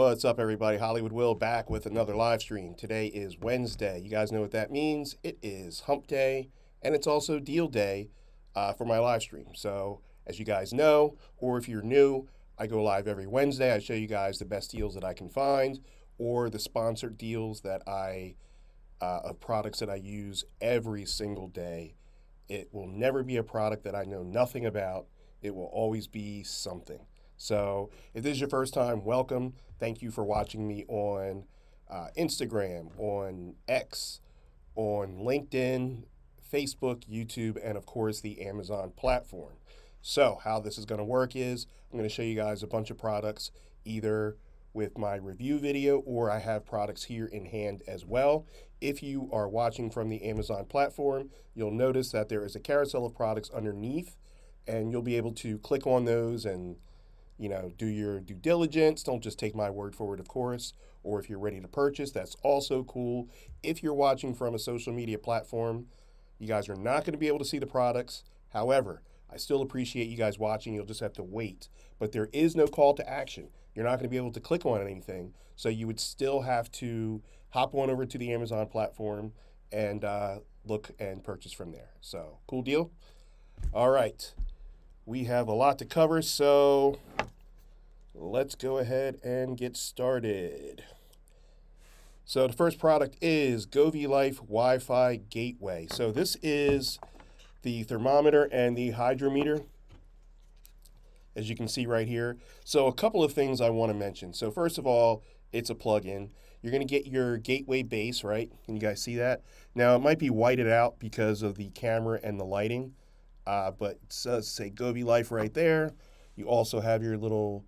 What's up, everybody? Hollywood Will back with another live stream. Today is Wednesday. You guys know what that means. It is Hump Day, and it's also Deal Day for my live stream. So, as you guys know, or if you're new, I go live every Wednesday. I show you guys the best deals that I can find, or the sponsored deals that of products that I use every single day. It will never be a product that I know nothing about. It will always be something. So if this is your first time, welcome. Thank you for watching me on Instagram, on X, on LinkedIn, Facebook, YouTube, and of course the Amazon platform. So how this is going to work is I'm going to show you guys a bunch of products either with my review video or I have products here in hand as well. If you are watching from the Amazon platform, you'll notice that there is a carousel of products underneath and you'll be able to click on those and do your due diligence. Don't just take my word for it, of course. Or if you're ready to purchase, that's also cool. If you're watching from a social media platform, you guys are not going to be able to see the products. However, I still appreciate you guys watching. You'll just have to wait. But there is no call to action. You're not going to be able to click on anything. So you would still have to hop on over to the Amazon platform and look and purchase from there. So, cool deal? All right. We have a lot to cover, so let's go ahead and get started. So the first product is Govee Life Wi-Fi Gateway. So this is the thermometer and the hydrometer, as you can see right here. So a couple of things I want to mention. So first of all, it's a plug-in. You're going to get your gateway base, right? Can you guys see that? Now, it might be whited out because of the camera and the lighting. But it does say Govee Life right there. You also have your little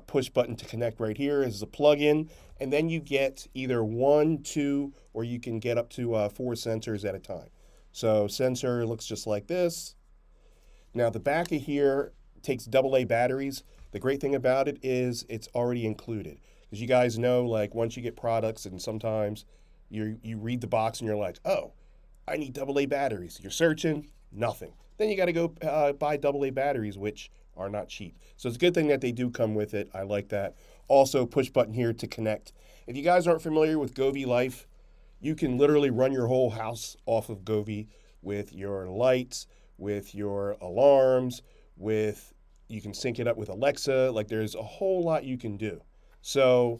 push button to connect right here as a plug-in. And then you get either 1, 2, or you can get up to 4 sensors at a time. So sensor looks just like this. Now the back of here takes AA batteries. The great thing about it is it's already included. Because you guys know, like once you get products and sometimes you read the box and you're like, oh, I need AA batteries. You're searching, nothing. Then you got to go buy AA batteries, which are not cheap. So it's a good thing that they do come with it. I like that. Also, push button here to connect. If you guys aren't familiar with Govee Life, you can literally run your whole house off of Govee with your lights, with your alarms, you can sync it up with Alexa. Like there's a whole lot you can do. So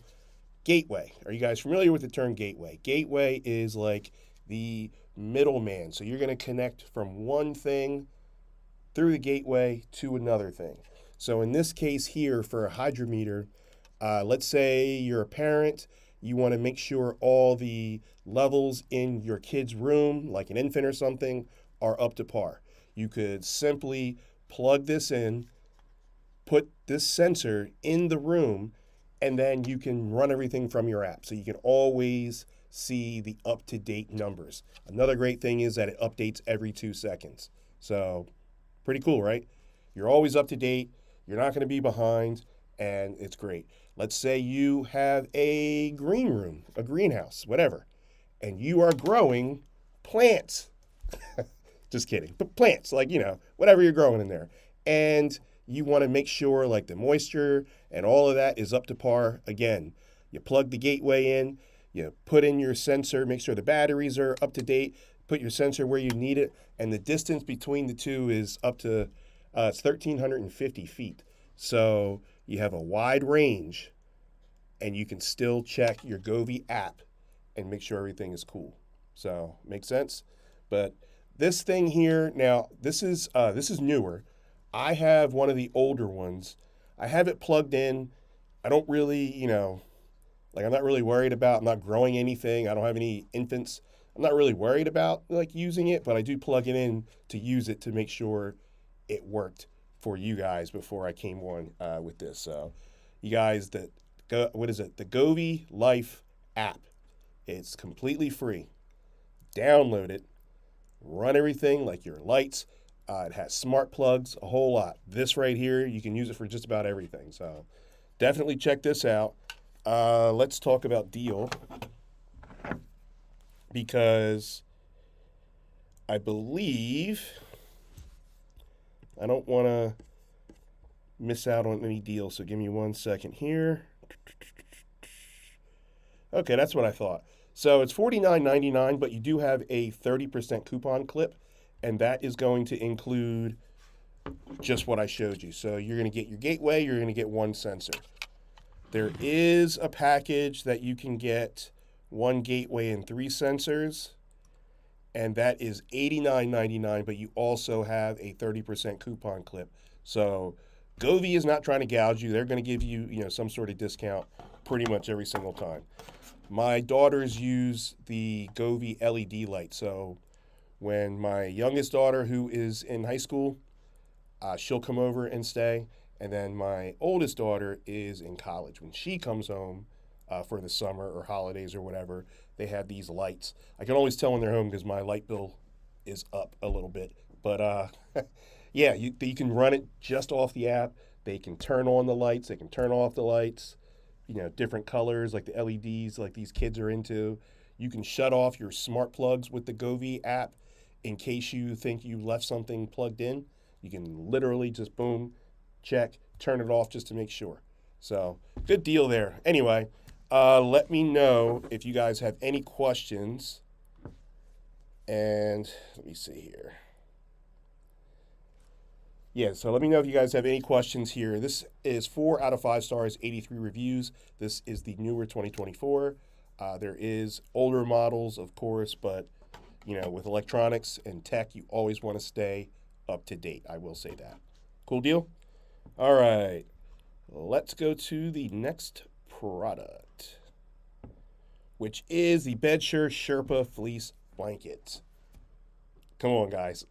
gateway. Are you guys familiar with the term gateway? Gateway is like the middleman. So you're going to connect from one thing through the gateway to another thing. So in this case here for a hydrometer, let's say you're a parent, you want to make sure all the levels in your kid's room, like an infant or something, are up to par. You could simply plug this in, put this sensor in the room, and then you can run everything from your app. So you can always see the up-to-date numbers. Another great thing is that it updates every 2 seconds. So pretty cool, right? You're always up to date. You're not going to be behind, and it's great. Let's say you have a green room, a greenhouse, whatever, and you are growing plants. Just kidding. But plants, like, whatever you're growing in there. And you want to make sure like the moisture and all of that is up to par. Again, you plug the gateway in, you put in your sensor, make sure the batteries are up to date, put your sensor where you need it, and the distance between the two is up to, it's 1,350 feet. So you have a wide range, and you can still check your Govee app and make sure everything is cool. So, makes sense? But this thing here, now, this is newer. I have one of the older ones. I have it plugged in. I don't really, I'm not really worried about, I'm not growing anything. I don't have any infants. I'm not really worried about using it, but I do plug it in to use it to make sure it worked for you guys before I came on with this. So you guys, the Govee Life app, it's completely free. Download it, run everything like your lights. It has smart plugs, a whole lot. This right here, you can use it for just about everything. So definitely check this out. Let's talk about deal, because I believe I don't want to miss out on any deal. So give me 1 second here. Okay, that's what I thought. So it's $49.99, but you do have a 30% coupon clip, and that is going to include just what I showed you. So you're going to get your gateway, you're going to get one sensor. There is a package that you can get one gateway and three sensors, and that is $89.99, but you also have a 30% coupon clip. So Govee is not trying to gouge you. They're going to give you, some sort of discount pretty much every single time. My daughters use the Govee LED light. So when my youngest daughter, who is in high school, she'll come over and stay. And then my oldest daughter is in college. When she comes home for the summer or holidays or whatever, they have these lights. I can always tell when they're home because my light bill is up a little bit. But yeah, you can run it just off the app. They can turn on the lights. They can turn off the lights. Different colors like the LEDs like these kids are into. You can shut off your smart plugs with the Govee app in case you think you left something plugged in. You can literally just boom, check, turn it off just to make sure. So good deal there. Anyway, let me know if you guys have any questions. And let me see here. Yeah, so let me know if you guys have any questions here. This is 4 out of 5 stars, 83 reviews. This is the newer 2024. There is older models, of course, but with electronics and tech, you always want to stay up to date. I will say that. Cool deal? All right, let's go to the next product, which is the Bedsure Sherpa Fleece Blanket. Come on, guys.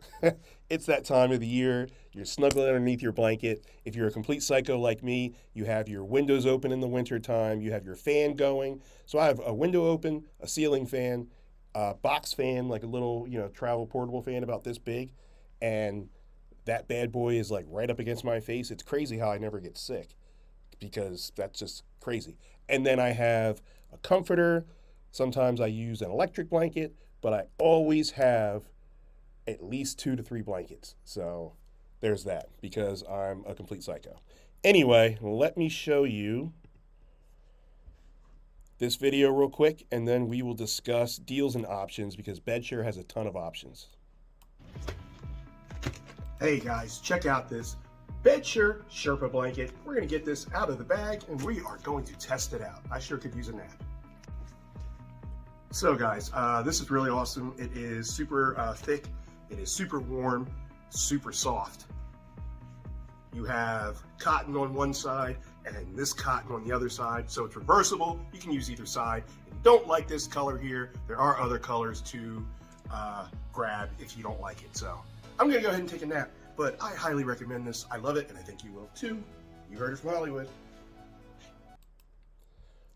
It's that time of the year. You're snuggling underneath your blanket. If you're a complete psycho like me, you have your windows open in the wintertime. You have your fan going. So I have a window open, a ceiling fan, a box fan, like a little, travel portable fan about this big. And that bad boy is like right up against my face. It's crazy how I never get sick because that's just crazy. And then I have a comforter. Sometimes I use an electric blanket, but I always have at least 2 to 3 blankets. So there's that because I'm a complete psycho. Anyway, let me show you this video real quick, and then we will discuss deals and options because Bedsure has a ton of options. Hey guys, check out this Bedsure Sherpa blanket. We're going to get this out of the bag and we are going to test it out. I sure could use a nap. So guys, this is really awesome. It is super thick. It is super warm, super soft. You have cotton on one side and this cotton on the other side. So it's reversible. You can use either side. If you don't like this color here, there are other colors to grab if you don't like it. So I'm going to go ahead and take a nap, but I highly recommend this. I love it, and I think you will too. You heard it from Hollywood.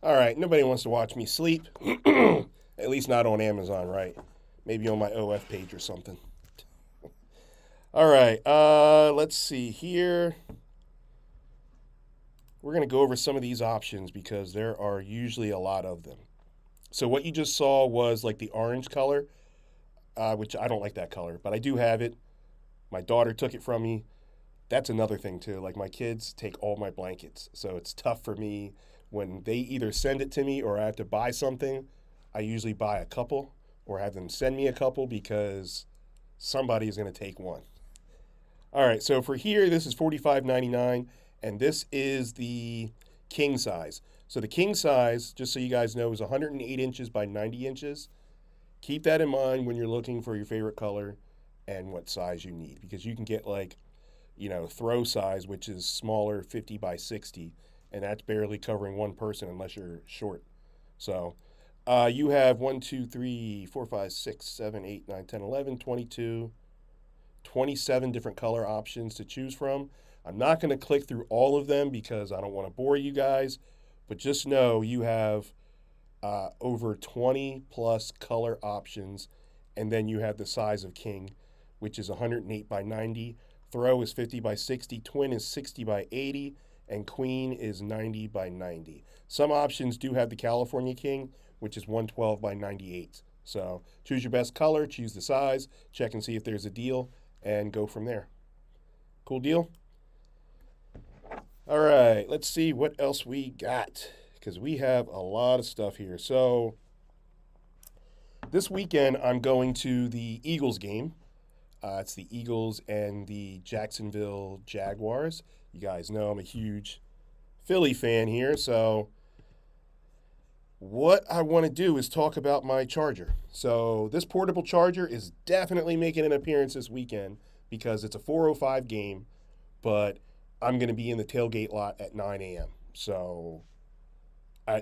All right, nobody wants to watch me sleep. At least not on Amazon, right? Maybe on my OF page or something. All right, let's see here. We're going to go over some of these options because there are usually a lot of them. So what you just saw was like the orange color, which I don't like that color, but I do have it. My daughter took it from me. That's another thing too. Like my kids take all my blankets. So it's tough for me when they either send it to me or I have to buy something. I usually buy a couple or have them send me a couple because somebody is going to take one. All right, so for here, this is $45.99, and this is the king size. So the king size, just so you guys know, is 108 inches by 90 inches. Keep that in mind when you're looking for your favorite color and what size you need, because you can get like, throw size, which is smaller, 50 by 60, and that's barely covering one person unless you're short. So you have 1, 2, 3, 4, 5, 6, 7, 8, 9, 10, 11, 22, 27 different color options to choose from. I'm not going to click through all of them because I don't want to bore you guys, but just know you have over 20 plus color options, and then you have the size of king, which is 108 by 90. Throw is 50 by 60. Twin is 60 by 80. And queen is 90 by 90. Some options do have the California king, which is 112 by 98. So choose your best color, choose the size, check and see if there's a deal, and go from there. Cool deal? All right, let's see what else we got, because we have a lot of stuff here. So this weekend, I'm going to the Eagles game. It's the Eagles and the Jacksonville Jaguars. You guys know I'm a huge Philly fan here, so what I want to do is talk about my charger. So this portable charger is definitely making an appearance this weekend because it's a 4:05 game, but I'm going to be in the tailgate lot at 9 a.m. So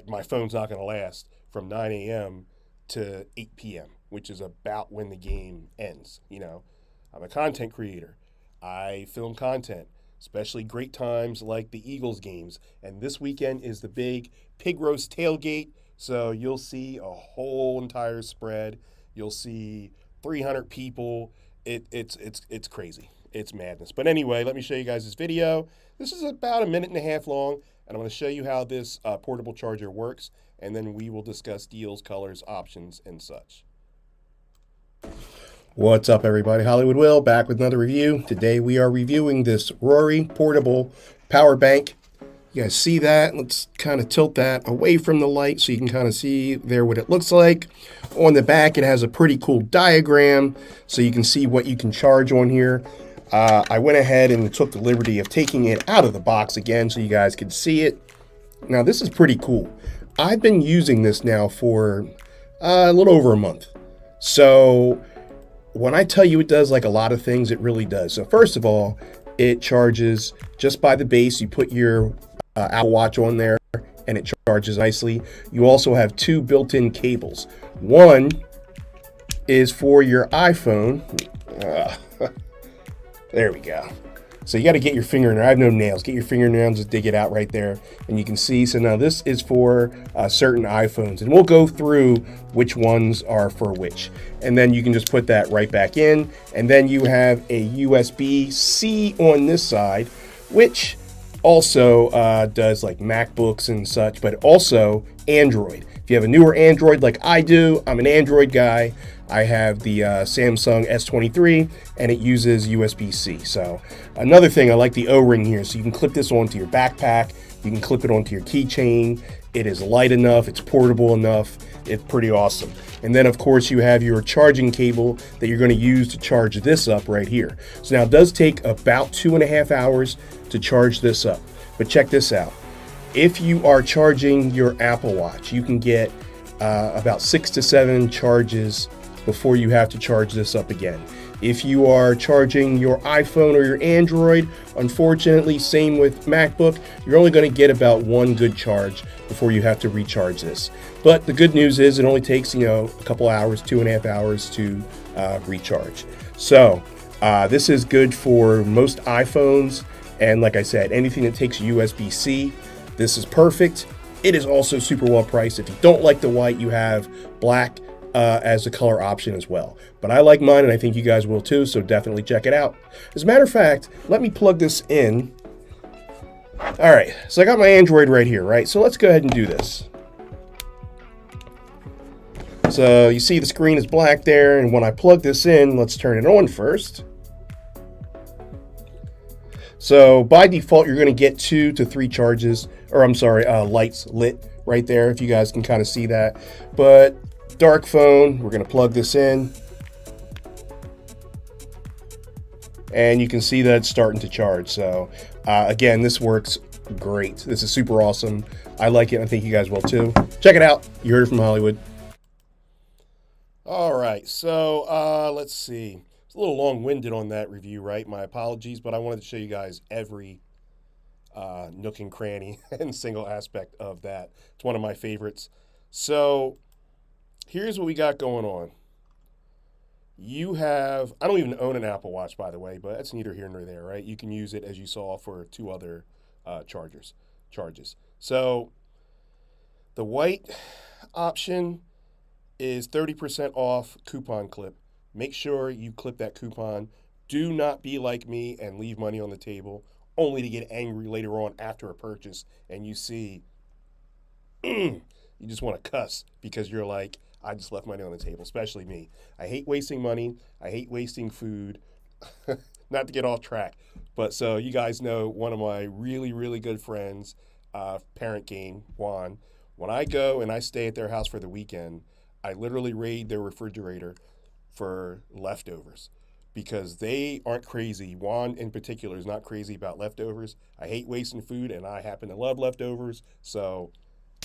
my phone's not going to last from 9 a.m. to 8 p.m., which is about when the game ends. You know, I'm a content creator. I film content, especially great times like the Eagles games. And this weekend is the big pig roast tailgate. So you'll see a whole entire spread. You'll see 300 people. It's crazy. It's madness. But anyway, let me show you guys this video. This is about a minute and a half long, and I'm going to show you how this portable charger works, and then we will discuss deals, colors, options, and such. What's up, everybody? Hollywood Will back with another review. Today we are reviewing this Rory portable power bank. You guys see that? Let's kind of tilt that away from the light so you can kind of see there what it looks like. On the back, it has a pretty cool diagram so you can see what you can charge on here. I went ahead and took the liberty of taking it out of the box again so you guys could see it. Now, this is pretty cool. I've been using this now for a little over a month. So when I tell you it does like a lot of things, it really does. So first of all, it charges just by the base. You put your Apple Watch on there and it charges nicely. You also have two built-in cables. One is for your iPhone. There we go. So you got to get your finger in there. I have no nails. Get your fingernails, just dig it out right there. And you can see, so now this is for certain iPhones. And we'll go through which ones are for which. And then you can just put that right back in. And then you have a USB-C on this side, which also does like MacBooks and such, but also Android. If you have a newer Android like I do, I'm an Android guy. I have the Samsung S23 and it uses USB-C. So another thing, I like the O-ring here. So you can clip this onto your backpack. You can clip it onto your keychain. It is light enough. It's portable enough. It's pretty awesome. And then of course you have your charging cable that you're going to use to charge this up right here. So now it does take about 2.5 hours to charge this up. But check this out. If you are charging your Apple Watch, you can get about 6 to 7 charges before you have to charge this up again. If you are charging your iPhone or your Android, unfortunately, same with MacBook, you're only going to get about 1 good charge before you have to recharge this. But the good news is it only takes, a couple hours, 2.5 hours to recharge. So this is good for most iPhones. And like I said, anything that takes USB-C, this is perfect. It is also super well priced. If you don't like the white, you have black as a color option as well. But I like mine and I think you guys will too, so definitely check it out. As a matter of fact, let me plug this in. All right, so I got my Android right here, right? So let's go ahead and do this. So you see the screen is black there, and when I plug this in, let's turn it on first. So by default, you're going to get 2 to 3 charges, or I'm sorry, lights lit right there, if you guys can kind of see that. But dark phone, we're going to plug this in. And you can see that it's starting to charge. So again, this works great. This is super awesome. I like it. I think you guys will too. Check it out. You heard it from Hollywood. All right. So let's see. It's a little long-winded on that review, right? My apologies, but I wanted to show you guys every nook and cranny and single aspect of that. It's one of my favorites. So here's what we got going on. You have, I don't even own an Apple Watch, by the way, but that's neither here nor there, right? You can use it, as you saw, for 2 other charges. So the white option is 30% off coupon clip. Make sure you clip that coupon. Do not be like me and leave money on the table only to get angry later on after a purchase and you see, you just want to cuss because you're like, I just left money on the table, especially me. I hate wasting money. I hate wasting food. Not to get off track, but so you guys know one of my really, really good friends, parent game, Juan, When I go and I stay at their house for the weekend, I literally raid their refrigerator for leftovers because they aren't crazy. Juan in particular is not crazy about leftovers. I hate wasting food and I happen to love leftovers. So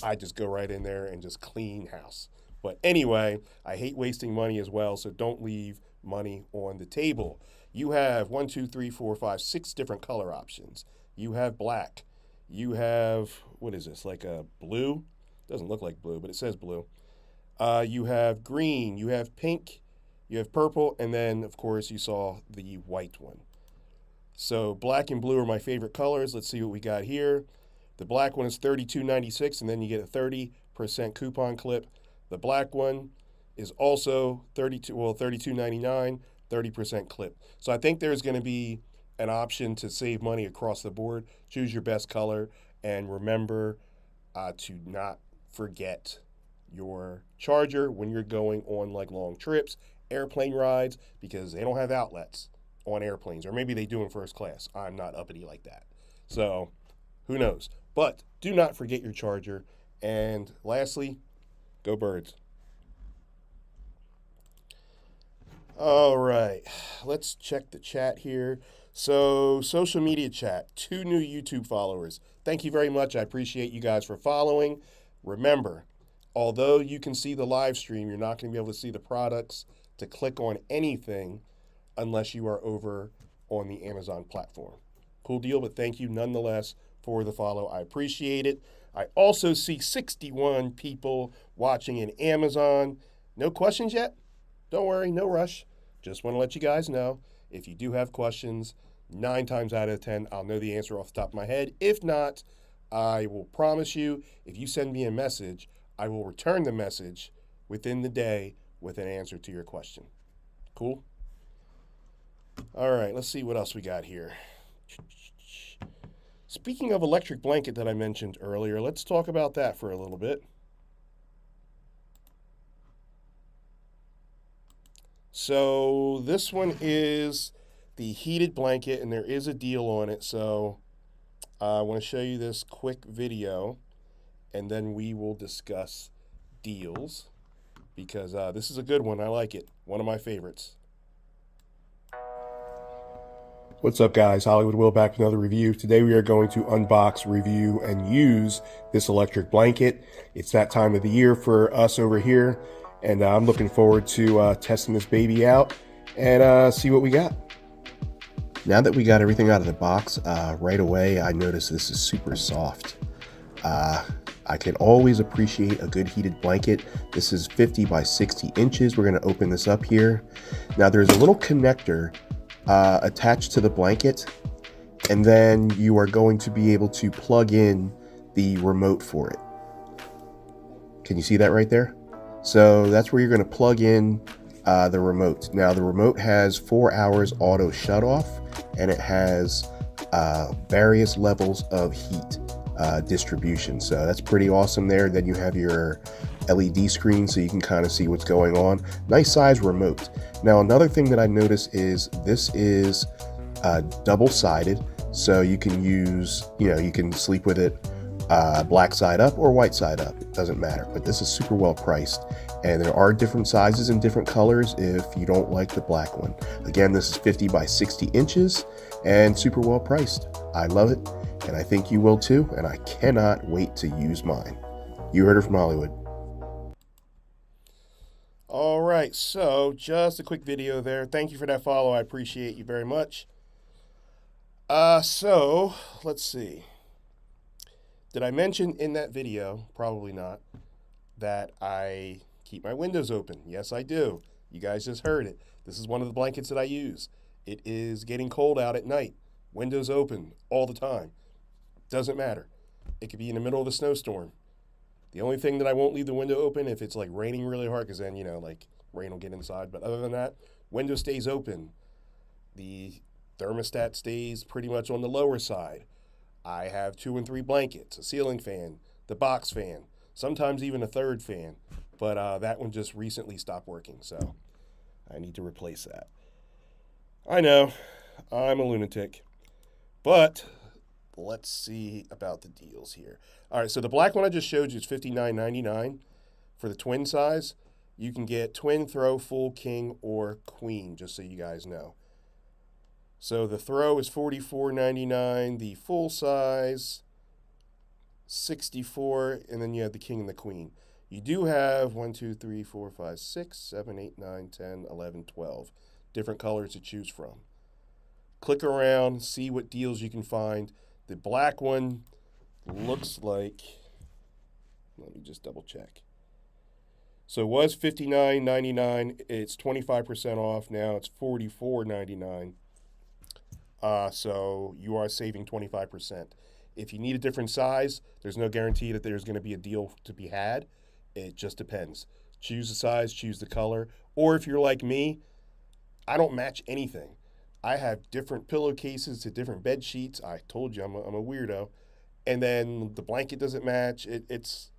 I just go right in there and just clean house. But anyway, I hate wasting money as well. So don't leave money on the table. You have 1, 2, 3, 4, 5, 6 different color options. You have black. You have, what is this, like a blue? Doesn't look like blue, but it says blue. You have green, you have pink, you have purple, and then, of course, you saw the white one. So black and blue are my favorite colors. Let's see what we got here. The black one is $32.96, and then you get a 30% coupon clip. The black one is also $32.99, 30% clip. So I think there's going to be an option to save money across the board. Choose your best color, and remember to not forget your charger when you're going on like long trips, airplane rides, because they don't have outlets on airplanes, or maybe they do in first class. I'm not uppity like that. So who knows? But do not forget your charger. And lastly, go Birds. All right, let's check the chat here. So social media chat, 2 new YouTube followers. Thank you very much. I appreciate you guys for following. Remember, although you can see the live stream, you're not going to be able to see the products to click on anything unless you are over on the Amazon platform. Cool deal, but thank you nonetheless for the follow. I appreciate it. I also see 61 people watching in Amazon. No questions yet? Don't worry, no rush. Just want to let you guys know, if you do have questions, 9 times out of 10, I'll know the answer off the top of my head. If not, I will promise you, if you send me a message, I will return the message within the day with an answer to your question. Cool? All right, let's see what else we got here. Speaking of electric blanket that I mentioned earlier, let's talk about that for a little bit. So this one is the heated blanket, and there is a deal on it. So I want to show you this quick video, and then we will discuss deals, because this is a good one. I like it. One of my favorites. What's up, guys? Hollywood Will back with another review. Today we are going to unbox, review, and use this electric blanket. It's that time of the year for us over here, and I'm looking forward to testing this baby out and see what we got. Now that we got everything out of the box, right away I noticed this is super soft. I can always appreciate a good heated blanket. This is 50 by 60 inches. We're going to open this up here. Now there's a little connector attached to the blanket, and then you are going to be able to plug in the remote for it. Can you see that right there? So that's where you're going to plug in the remote. Now the remote has 4 hours auto shut off, and it has various levels of heat distribution. So that's pretty awesome there. Then you have your LED screen so you can kind of see what's going on. Nice size remote. Now another thing that I noticed is this is double-sided, so you can use, you can sleep with it black side up or white side up. It doesn't matter, but this is super well priced, and there are different sizes and different colors if you don't like the black one. Again, this is 50 by 60 inches and super well priced. I love it, and I think you will too, and I cannot wait to use mine. You heard it from Hollywood. All right, so just a quick video there. Thank you for that follow. I appreciate you very much. So let's see. Did I mention in that video, probably not, that I keep my windows open? Yes, I do. You guys just heard it. This is one of the blankets that I use. It is getting cold out at night. Windows open all the time. Doesn't matter. It could be in the middle of a snowstorm. The only thing that I won't leave the window open if it's like raining really hard, because then, like rain will get inside. But other than that, window stays open. The thermostat stays pretty much on the lower side. I have 2 and 3 blankets, a ceiling fan, the box fan, sometimes even a third fan. But that one just recently stopped working, so I need to replace that. I know, I'm a lunatic. But let's see about the deals here. All right, so the black one I just showed you is $59.99 for the twin size. You can get twin, throw, full, king, or queen, just so you guys know. So the throw is $44.99, the full size $64, and then you have the king and the queen. You do have 1, 2, 3, 4, 5, 6, 7, 8, 9, 10, 11, 12 different colors to choose from. Click around, see what deals you can find. The black one looks like, let me just double check. So it was $59.99. It's 25% off now. It's $44.99. So you are saving 25%. If you need a different size, there's no guarantee that there's going to be a deal to be had. It just depends. Choose the size, choose the color. Or if you're like me, I don't match anything. I have different pillowcases to different bed sheets. I told you I'm a weirdo. And then the blanket doesn't match. It's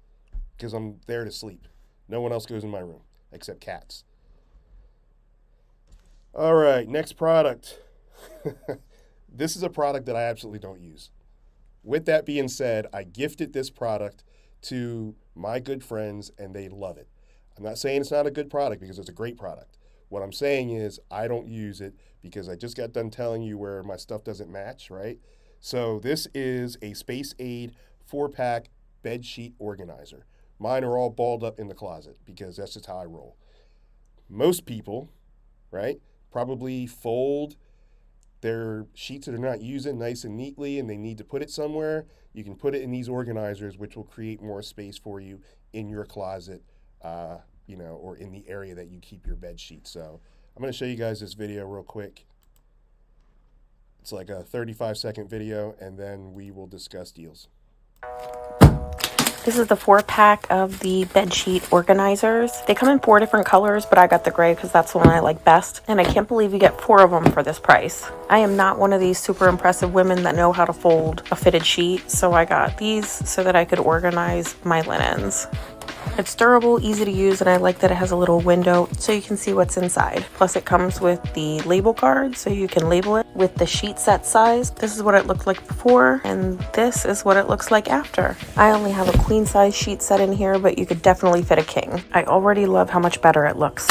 because I'm there to sleep. No one else goes in my room except cats. All right, next product. This is a product that I absolutely don't use. With that being said, I gifted this product to my good friends and they love it. I'm not saying it's not a good product because it's a great product. What I'm saying is I don't use it because I just got done telling you where my stuff doesn't match, right? So this is a Space Aid 4-pack bed sheet organizer. Mine are all balled up in the closet because that's just how I roll. Most people, right, probably fold their sheets that they're not using nice and neatly and they need to put it somewhere. You can put it in these organizers, which will create more space for you in your closet, or in the area that you keep your bed sheets. So I'm going to show you guys this video real quick. It's like a 35-second video, and then we will discuss deals. This is the 4-pack of the bedsheet organizers. They come in 4 different colors, but I got the gray because that's the one I like best. And I can't believe you get 4 of them for this price. I am not one of these super impressive women that know how to fold a fitted sheet, so I got these so that I could organize my linens. It's durable, easy to use, and I like that it has a little window so you can see what's inside. Plus it comes with the label card so you can label it with the sheet set size. This is what it looked like before, and this is what it looks like after. I only have a queen size sheet set in here, but you could definitely fit a king. I already love how much better it looks.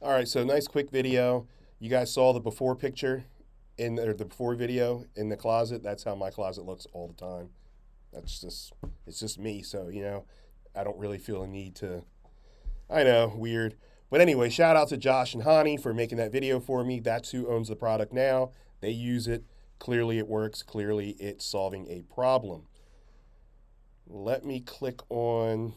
All right, so nice quick video. You guys saw the before picture the before video in the closet. That's how my closet looks all the time. It's just me, so, I don't really feel a need to, I know, weird. But anyway, shout out to Josh and Hani for making that video for me. That's who owns the product now. They use it. Clearly it works. Clearly it's solving a problem. Let me click on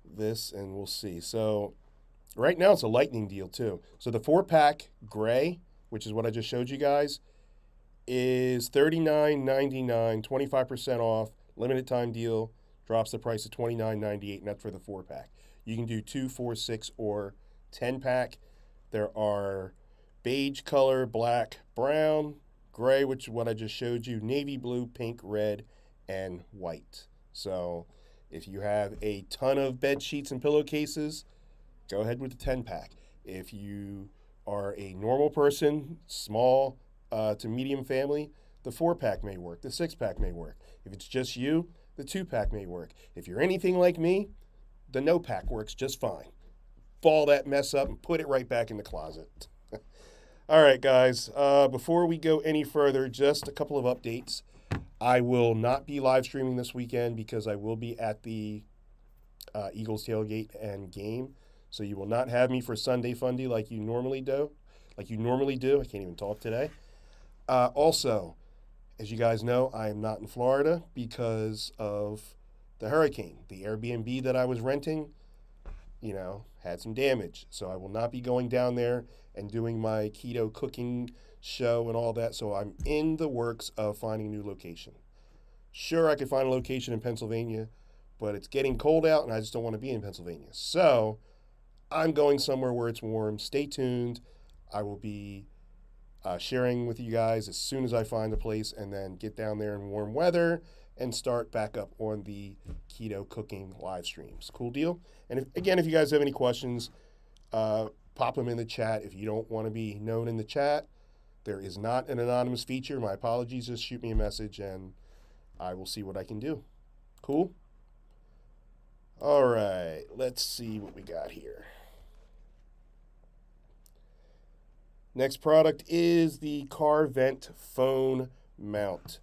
this and we'll see. So right now it's a lightning deal too. So the 4-pack gray, which is what I just showed you guys, is $39.99, 25% off, limited time deal, drops the price to $29.98, and that's for the 4-pack. You can do 2, 4, 6, or 10-pack. There are beige color, black, brown, gray, which is what I just showed you, navy blue, pink, red, and white. So if you have a ton of bed sheets and pillowcases, go ahead with the 10-pack. If you are a normal person, small to medium family, the 4-pack may work. The 6-pack may work. If it's just you, the 2-pack may work. If you're anything like me, the no-pack works just fine. Ball that mess up and put it right back in the closet. All right, guys. Before we go any further, just a couple of updates. I will not be live streaming this weekend because I will be at the Eagles tailgate and game. So you will not have me for Sunday Fundy like you normally do. I can't even talk today. Also, as you guys know, I am not in Florida because of the hurricane. The Airbnb that I was renting, had some damage. So I will not be going down there and doing my keto cooking show and all that. So I'm in the works of finding a new location. Sure, I could find a location in Pennsylvania, but it's getting cold out and I just don't want to be in Pennsylvania. So I'm going somewhere where it's warm. Stay tuned. I will be sharing with you guys as soon as I find a place and then get down there in warm weather and start back up on the keto cooking live streams. Cool deal? And if you guys have any questions, pop them in the chat. If you don't want to be known in the chat, There is not an anonymous feature. My apologies. Just shoot me a message and I will see what I can do. Cool? All right, let's see what we got here. Next product is the car vent phone mount.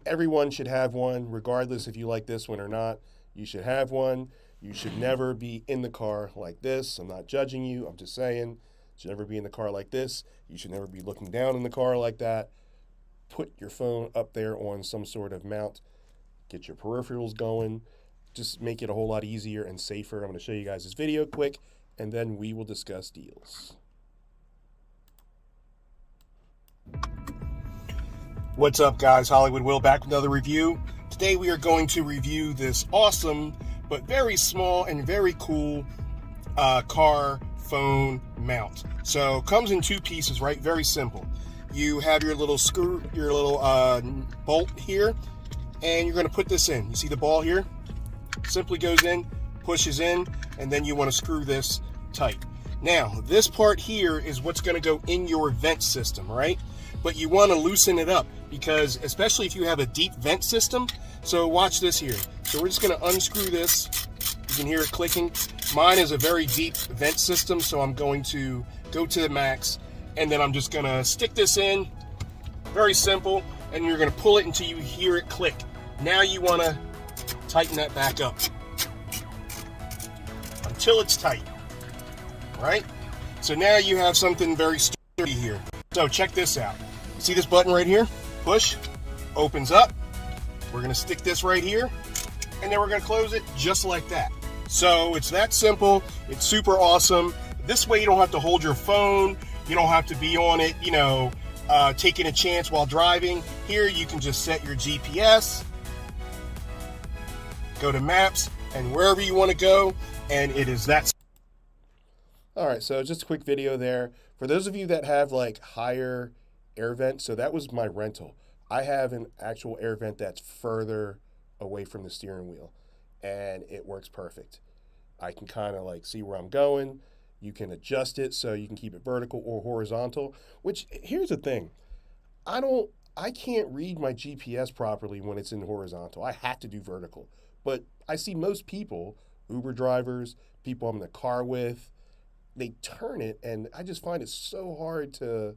Everyone should have one, regardless if you like this one or not. You should have one. You should never be in the car like this. I'm not judging you. I'm just saying, you should never be in the car like this. You should never be looking down in the car like that. Put your phone up there on some sort of mount. Get your peripherals going. Just make it a whole lot easier and safer. I'm going to show you guys this video quick, and then we will discuss deals. What's up, guys? Hollywood Will back with another review. Today we are going to review this awesome but very small and very cool car phone mount. So comes in two pieces, right? Very simple. You have your little screw, your little bolt here, and you're going to put this in. You see the ball here? Simply goes in, pushes in, and then you want to screw this tight. Now, this part here is what's going to go in your vent system, right? But you want to loosen it up because, especially if you have a deep vent system, so watch this here. So we're just going to unscrew this. You can hear it clicking. Mine is a very deep vent system, so I'm going to go to the max, and then I'm just going to stick this in. Very simple, and you're going to pull it until you hear it click. Now you want to tighten that back up until it's tight, right? So now you have something very sturdy here. So check this out. See this button right here? Push, opens up. We're going to stick this right here, and then we're going to close it just like that. So it's that simple. It's super awesome. This way you don't have to hold your phone. You don't have to be on it, taking a chance while driving. Here you can just set your GPS, go to maps, and wherever you want to go, and it is that. All right, so just a quick video there. For those of you that have like higher air vents, so that was my rental. I have an actual air vent that's further away from the steering wheel, and it works perfect. I can kind of like see where I'm going. You can adjust it so you can keep it vertical or horizontal, which here's the thing. I can't read my GPS properly when it's in horizontal. I have to do vertical. But I see most people, Uber drivers, people I'm in the car with, they turn it, and I just find it so hard to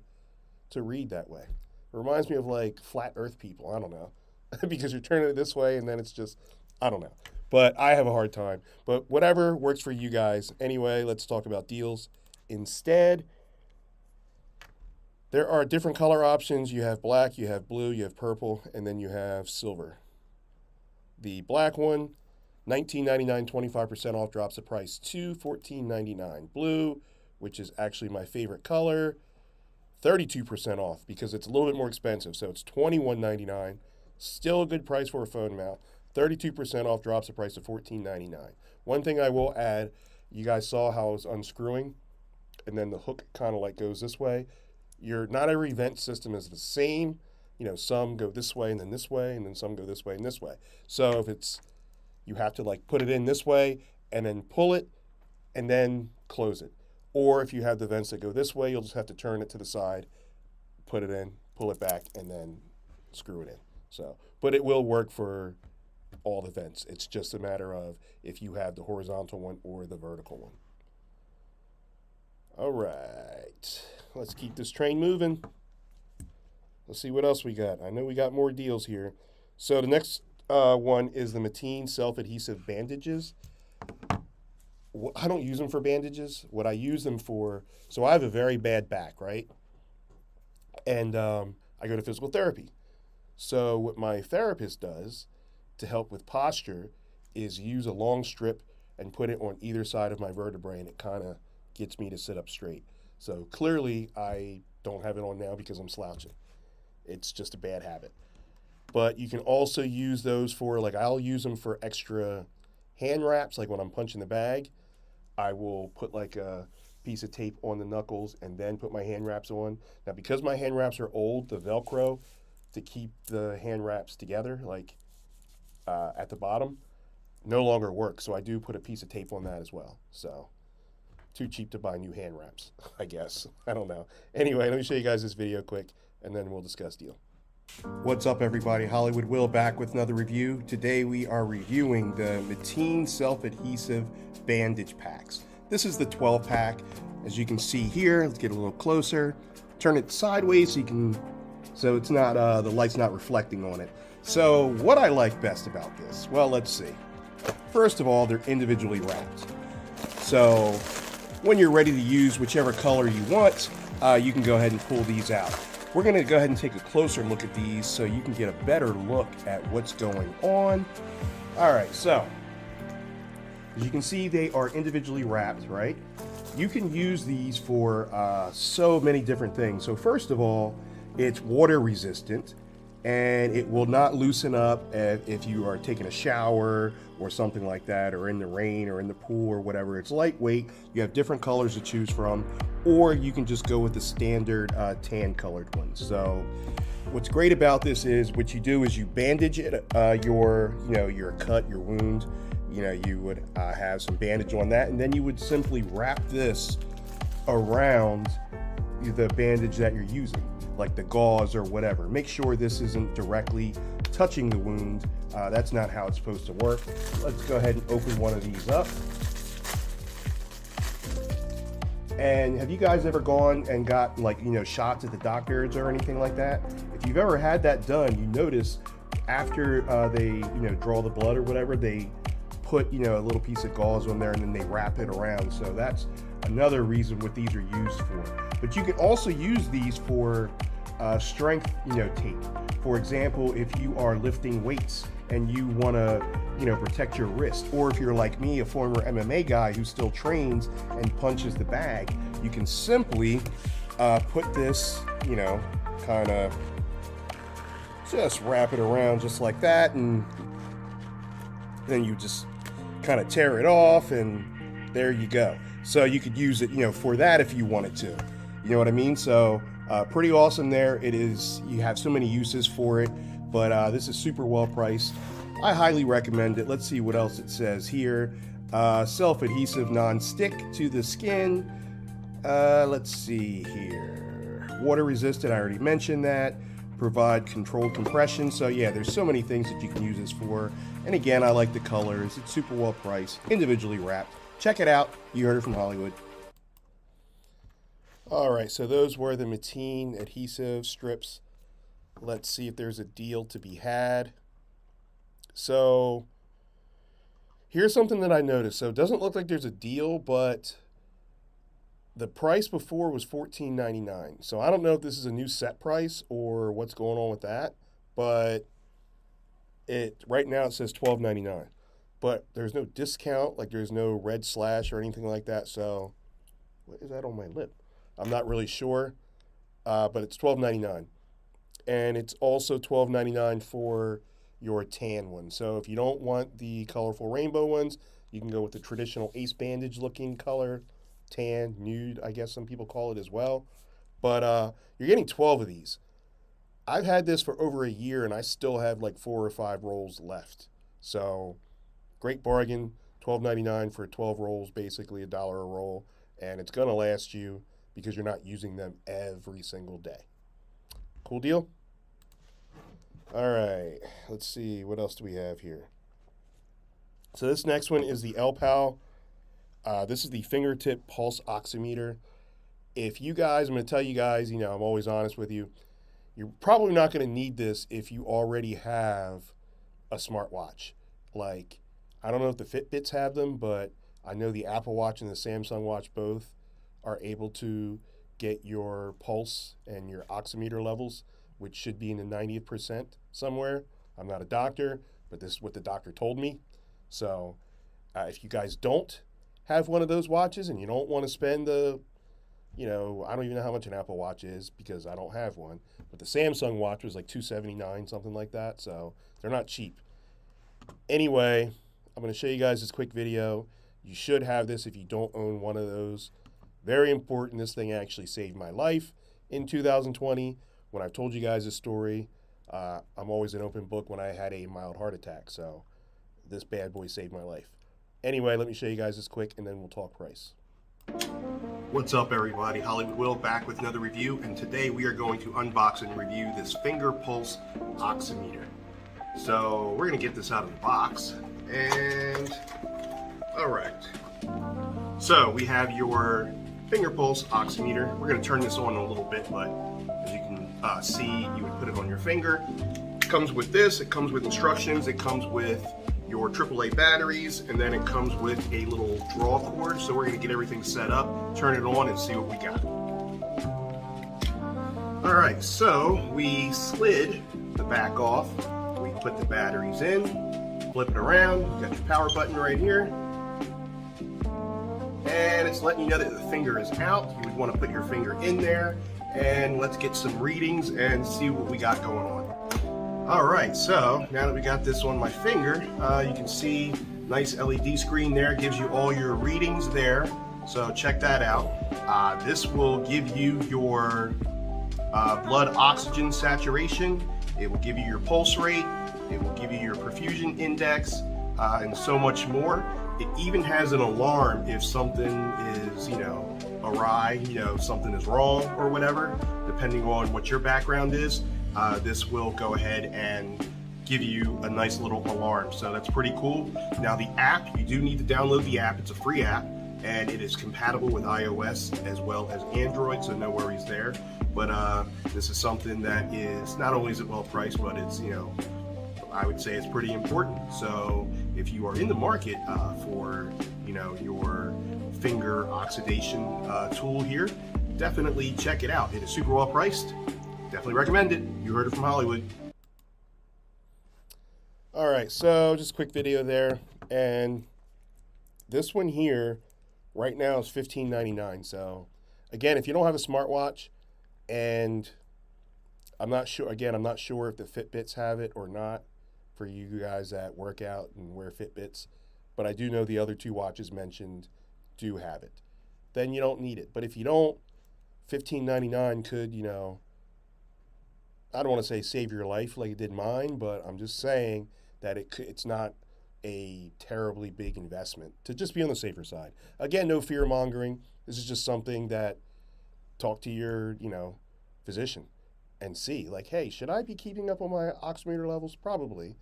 read that way. It reminds me of like flat earth people. I don't know. Because you're turning it this way, and then it's just, I don't know. But I have a hard time. But whatever works for you guys. Anyway, let's talk about deals instead. There are different color options. You have black, you have blue, you have purple, and then you have silver. The black one, $19.99, 25% off, drops the price to $14.99. Blue, which is actually my favorite color, 32% off because it's a little bit more expensive. So it's $21.99. Still a good price for a phone mount. 32% off, drops the price to $14.99. One thing I will add, you guys saw how I was unscrewing, and then the hook kind of like goes this way. Not every vent system is the same. Some go this way and then this way, and then some go this way and this way. So if you have to like put it in this way and then pull it and then close it. Or if you have the vents that go this way, you'll just have to turn it to the side, put it in, pull it back, and then screw it in. So, but it will work for all the vents. It's just a matter of if you have the horizontal one or the vertical one. All right, let's keep this train moving. Let's see what else we got. I know we got more deals here. So the next one is the Mateen self-adhesive bandages. I don't use them for bandages. What I use them for, so I have a very bad back, right? And I go to physical therapy. So what my therapist does to help with posture is use a long strip and put it on either side of my vertebrae, and it kind of gets me to sit up straight. So clearly I don't have it on now because I'm slouching. It's just a bad habit. But you can also use those for, like, I'll use them for extra hand wraps. Like when I'm punching the bag, I will put like a piece of tape on the knuckles and then put my hand wraps on. Now, because my hand wraps are old, the Velcro to keep the hand wraps together, like at the bottom, no longer works. So I do put a piece of tape on that as well. So too cheap to buy new hand wraps, I guess. I don't know. Anyway, let me show you guys this video quick, and then we'll discuss deal. What's up, everybody? Hollywood Will back with another review. Today we are reviewing the Mateen self-adhesive bandage packs. This is the 12 pack. As you can see here, let's get a little closer. Turn it sideways so it's not the light's not reflecting on it. So what I like best about this, well, let's see. First of all, they're individually wrapped. So when you're ready to use whichever color you want, you can go ahead and pull these out. We're going to go ahead and take a closer look at these so you can get a better look at what's going on. All right, so as you can see, they are individually wrapped, right? You can use these for so many different things. So first of all, it's water resistant, and it will not loosen up if you are taking a shower or something like that, or in the rain or in the pool or whatever. It's lightweight. You have different colors to choose from, or you can just go with the standard tan colored one. So what's great about this is what you do is you bandage it, your cut, your wound. You would have some bandage on that, and then you would simply wrap this around the bandage that you're using, like the gauze or whatever. Make sure this isn't directly touching the wound. That's not how it's supposed to work. Let's go ahead and open one of these up. And have you guys ever gone and got shots at the doctors or anything like that? If you've ever had that done, you notice after they draw the blood or whatever, they put a little piece of gauze on there and then they wrap it around. So that's another reason what these are used for. But you can also use these for strength tape. For example, if you are lifting weights and you want to protect your wrist, or if you're like me, a former MMA guy who still trains and punches the bag, you can simply put this kind of just wrap it around just like that, and then you just kind of tear it off, and there you go. So you could use it for that if you wanted to, you know what I mean? So pretty awesome there. It is, you have so many uses for it, but this is super well priced. I highly recommend it. Let's see what else it says here. Self-adhesive, non-stick to the skin. Let's see here. Water resistant, I already mentioned that. Provide controlled compression. So yeah, there's so many things that you can use this for. And again, I like the colors. It's super well priced, individually wrapped. Check it out. You heard it from Hollywood. All right, so those were the Mateen adhesive strips. Let's see if there's a deal to be had. So here's something that I noticed. So it doesn't look like there's a deal, but the price before was $14.99. So I don't know if this is a new set price or what's going on with that, but right now it says $12.99. But there's no discount, like there's no red slash or anything like that. So what is that on my lip? I'm not really sure, but it's $12.99. And it's also $12.99 for your tan one. So if you don't want the colorful rainbow ones, you can go with the traditional ace bandage looking color, tan, nude, I guess some people call it as well. But you're getting 12 of these. I've had this for over a year and I still have like 4 or 5 rolls left. So great bargain, $12.99 for 12 rolls, basically $1 a roll. And it's gonna last you because you're not using them every single day. Cool deal? All right, let's see, what else do we have here? So this next one is the LPAL. This is the fingertip pulse oximeter. If you guys, I'm going to tell you guys, I'm always honest with you. You're probably not going to need this if you already have a smartwatch. Like, I don't know if the Fitbits have them, but I know the Apple Watch and the Samsung Watch both are able to get your pulse and your oximeter levels, which should be in the 90th percent somewhere. I'm not a doctor, but this is what the doctor told me. So if you guys don't have one of those watches and you don't want to spend the, I don't even know how much an Apple Watch is because I don't have one, but the Samsung Watch was like $279, something like that. So they're not cheap. Anyway, I'm going to show you guys this quick video. You should have this if you don't own one of those. Very important. This thing actually saved my life in 2020. When I've told you guys this story, I'm always an open book when I had a mild heart attack. So this bad boy saved my life. Anyway, let me show you guys this quick and then we'll talk price. What's up, everybody? Hollywood Will back with another review, and today we are going to unbox and review this finger pulse oximeter. So we're going to get this out of the box, and alright. So we have your finger pulse oximeter. We're going to turn this on a little bit, but as you can see, you would put it on your finger. It comes with this, it comes with instructions, it comes with your AAA batteries, and then it comes with a little draw cord. So we're going to get everything set up, turn it on, and see what we got. Alright, so we slid the back off. We put the batteries in, flip it around, you got your power button right here. And it's letting you know that the finger is out. You would want to put your finger in there, and let's get some readings and see what we got going on. Alright, so now that we got this on my finger, you can see nice LED screen there, gives you all your readings there, so check that out. This will give you your blood oxygen saturation, it will give you your pulse rate, it will give you your perfusion index, and so much more. It even has an alarm if something is, awry, something is wrong or whatever, depending on what your background is. This will go ahead and give you a nice little alarm, so that's pretty cool. Now the app, you do need to download the app. It's a free app, and it is compatible with iOS as well as Android, so no worries there. But this is something that is, not only is it well priced, but it's, I would say it's pretty important. So if you are in the market for, your finger oxidation tool here, definitely check it out. It is super well priced. Definitely recommend it. You heard it from Hollywood. Alright, so just a quick video there. And this one here, right now is $15.99. So again, if you don't have a smartwatch, and I'm not sure if the Fitbits have it or not for you guys that work out and wear Fitbits, but I do know the other two watches mentioned do have it. Then you don't need it. But if you don't, $15.99 could, I don't want to say save your life like it did mine, but I'm just saying that it's not a terribly big investment to just be on the safer side. Again, no fear mongering. This is just something that talk to your, physician and see, like, hey, should I be keeping up on my oximeter levels? Probably,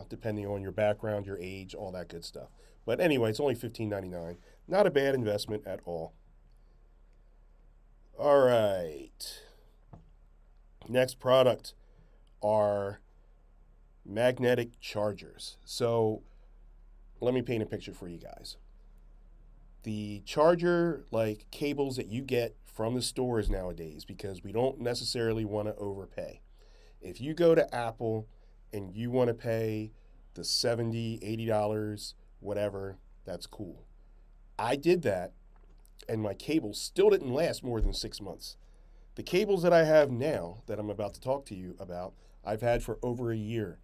depending on your background, your age, all that good stuff. But anyway, it's only $15.99. Not a bad investment at all. All right. Next product are magnetic chargers. So let me paint a picture for you guys. The charger like cables that you get from the stores nowadays, because we don't necessarily want to overpay. If you go to Apple and you want to pay the $70, $80, whatever, that's cool. I did that, and my cables still didn't last more than 6 months. The cables that I have now that I'm about to talk to you about, I've had for over a year,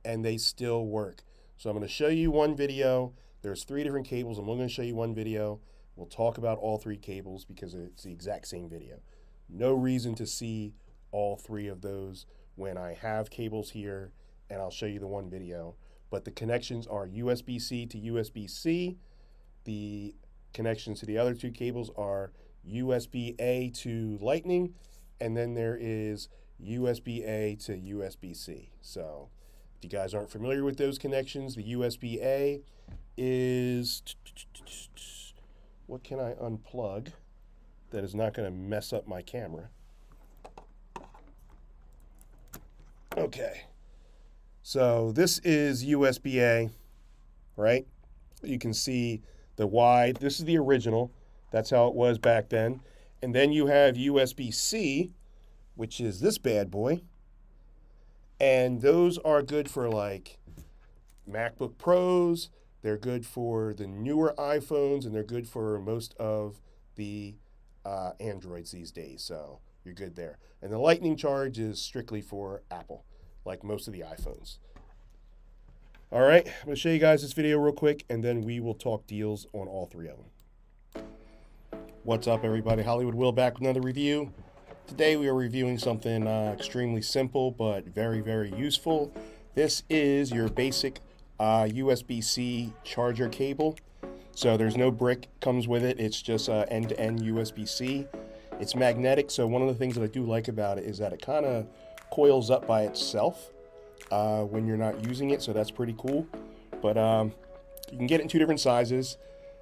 and they still work. So I'm going to show you one video. There's 3 different cables. I'm only going to show you one video. We'll talk about all 3 cables because it's the exact same video. No reason to see all 3 of those when I have cables here, and I'll show you the one video. But the connections are USB-C to USB-C. The connections to the other 2 cables are USB-A to Lightning, and then there is USB-A to USB-C. So if you guys aren't familiar with those connections, the USB-A is, what can I unplug that is not going to mess up my camera? Okay, so this is USB-A, right? You can see the wide, this is the original. That's how it was back then. And then you have USB-C, which is this bad boy. And those are good for like MacBook Pros. They're good for the newer iPhones, and they're good for most of the Androids these days. So you're good there. And the Lightning charge is strictly for Apple, like most of the iPhones. All right, I'm going to show you guys this video real quick, and then we will talk deals on all 3 of them. What's up, everybody? Hollywood Will back with another review. Today we are reviewing something extremely simple but very, very useful. This is your basic USB-C charger cable. So there's no brick comes with it. It's just end-to-end USB-C. It's magnetic, so one of the things that I do like about it is that it kind of coils up by itself when you're not using it, so that's pretty cool. But you can get it in two different sizes,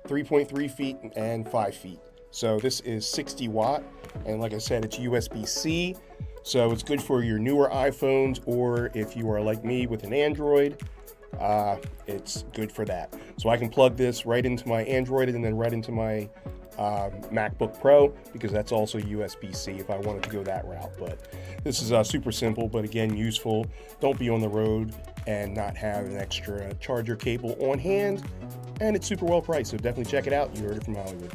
3.3 feet and 5 feet. So this is 60 watt, and like I said, it's USB-C, so it's good for your newer iPhones, or if you are like me with an Android, it's good for that. So I can plug this right into my Android and then right into my MacBook Pro, because that's also USB-C if I wanted to go that route. But this is super simple, but again, useful. Don't be on the road and not have an extra charger cable on hand, and it's super well priced, so definitely check it out. You heard it from Hollywood.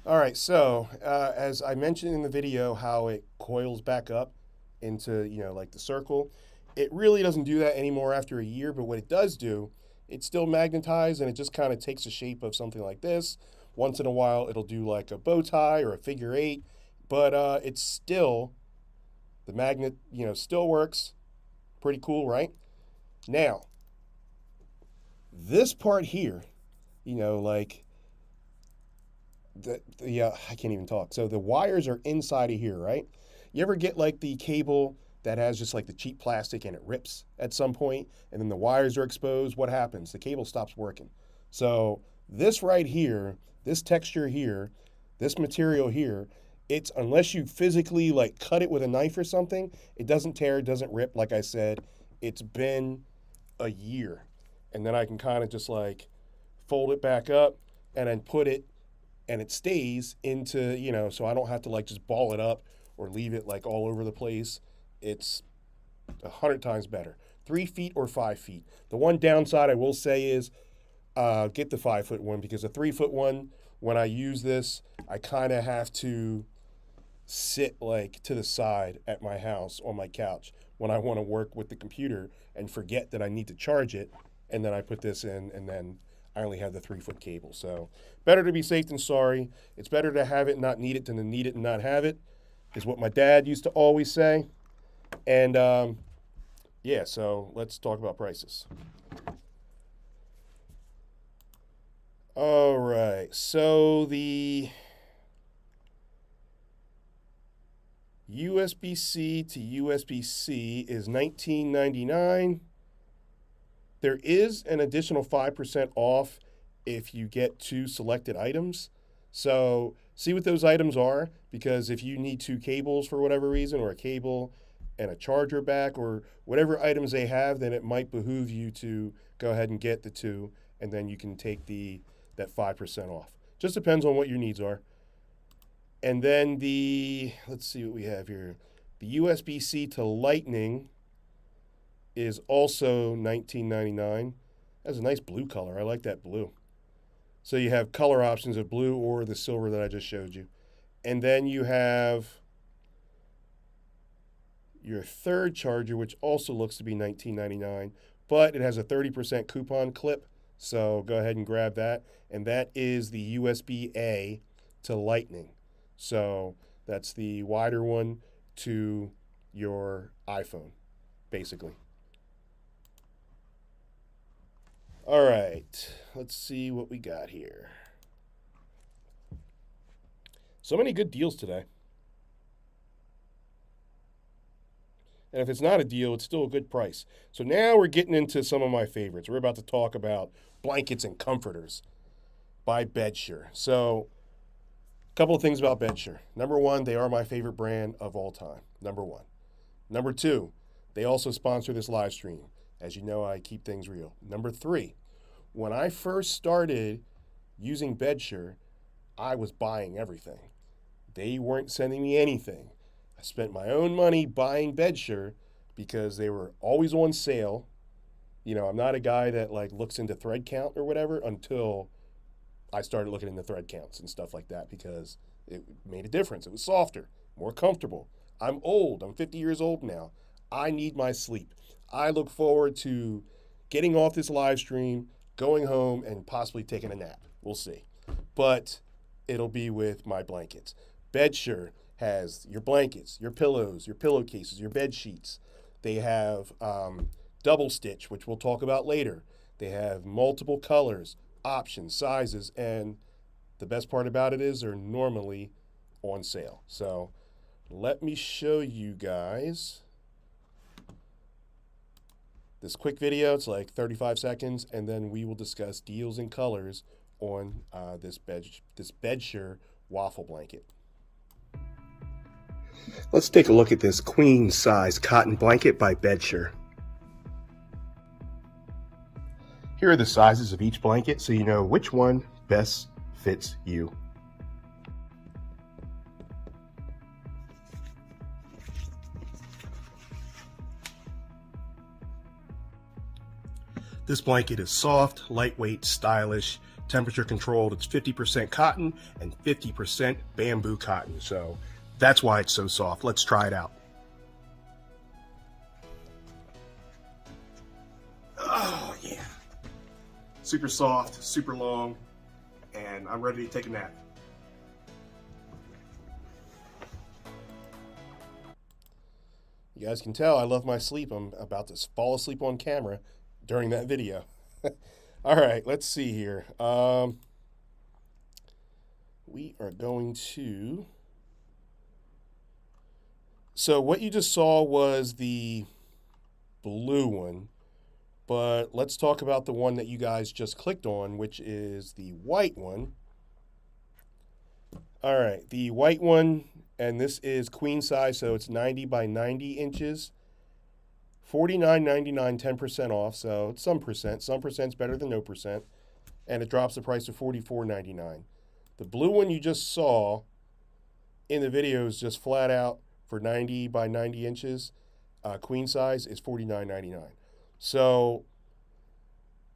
All right, so as I mentioned in the video, how it coils back up into, like the circle. It really doesn't do that anymore after a year, but what it does do, it's still magnetized, and it just kind of takes the shape of something like this. Once in a while, it'll do like a bow tie or a figure eight, but it's still, the magnet, still works. Pretty cool, right? Now, this part here, like I can't even talk. So the wires are inside of here, right? You ever get like the cable that has just like the cheap plastic and it rips at some point, and then the wires are exposed? What happens? The cable stops working. So this right here, this texture here, this material here, it's, unless you physically like cut it with a knife or something, it doesn't tear, it doesn't rip. Like I said, it's been a year. And then I can kind of just like fold it back up and then put it, and it stays into, so I don't have to like just ball it up or leave it like all over the place. It's 100 times better. 3 feet or 5 feet. The one downside I will say is get the 5 foot one, because the 3 foot one, when I use this, I kind of have to sit like to the side at my house on my couch when I want to work with the computer and forget that I need to charge it. And then I put this in, and then I only have the 3 foot cable. So better to be safe than sorry. It's better to have it and not need it than to need it and not have it, is what my dad used to always say. And yeah, so let's talk about prices. All right, so the USB-C to USB-C is $19.99. There is an additional 5% off if you get two selected items. So see what those items are, because if you need two cables for whatever reason, or a cable and a charger back, or whatever items they have, then it might behoove you to go ahead and get the two, and then you can take that 5% off. Just depends on what your needs are. And then let's see what we have here. The USB-C to Lightning is also $19.99. That's a nice blue color. I like that blue. So you have color options of blue or the silver that I just showed you. And then you have your third charger, which also looks to be $19.99, but it has a 30% coupon clip. So go ahead and grab that. And that is the USB-A to Lightning. So that's the wider one to your iPhone, basically. All right, let's see what we got here. So many good deals today. And if it's not a deal, it's still a good price. So now we're getting into some of my favorites. We're about to talk about blankets and comforters by Bedsure. So a couple of things about Bedsure. Number one, they are my favorite brand of all time. Number one. Number two, they also sponsor this live stream. As you know, I keep things real. Number three, when I first started using Bedsure, I was buying everything. They weren't sending me anything. I spent my own money buying Bedsure because they were always on sale. I'm not a guy that like looks into thread count or whatever until I started looking into thread counts and stuff like that, because it made a difference. It was softer, more comfortable. I'm old. I'm 50 years old now. I need my sleep. I look forward to getting off this live stream, going home, and possibly taking a nap. We'll see. But it'll be with my blankets. Bedsure has your blankets, your pillows, your pillowcases, your bed sheets. They have double stitch, which we'll talk about later. They have multiple colors, options, sizes, and the best part about it is they're normally on sale. So let me show you guys this quick video. It's like 35 seconds, and then we will discuss deals and colors on this Bedsure waffle blanket. Let's take a look at this queen size cotton blanket by Bedsure. Here are the sizes of each blanket so you know which one best fits you. This blanket is soft, lightweight, stylish, temperature controlled. It's 50% cotton and 50% bamboo cotton. So that's why it's so soft. Let's try it out. Oh yeah. Super soft, super long, and I'm ready to take a nap. You guys can tell I love my sleep. I'm about to fall asleep on camera during that video. All right, let's see here. We are going to... So what you just saw was the blue one, but let's talk about the one that you guys just clicked on, which is the white one. All right, the white one, and this is queen size, so it's 90 by 90 inches. $49.99, 10% off, so it's some percent. Some percent's better than no percent, and it drops the price to $44.99. The blue one you just saw in the video is just flat out for 90 by 90 inches. Queen size is $49.99. So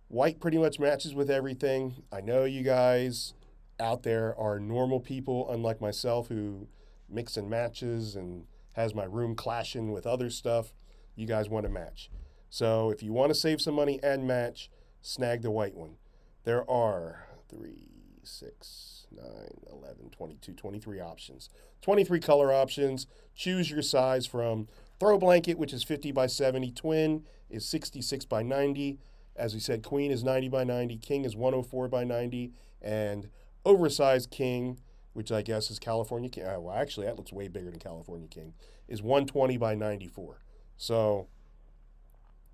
white pretty much matches with everything. I know you guys out there are normal people, unlike myself, who mix and matches and has my room clashing with other stuff. You guys want to match. So if you want to save some money and match, snag the white one. There are 3, 6, 9, 11, 22, 23 options. 23 color options. Choose your size from throw blanket, which is 50 by 70. Twin is 66 by 90. As we said, queen is 90 by 90. King is 104 by 90. And oversized king, which I guess is California King. Well, actually, that looks way bigger than California King, is 120 by 94. So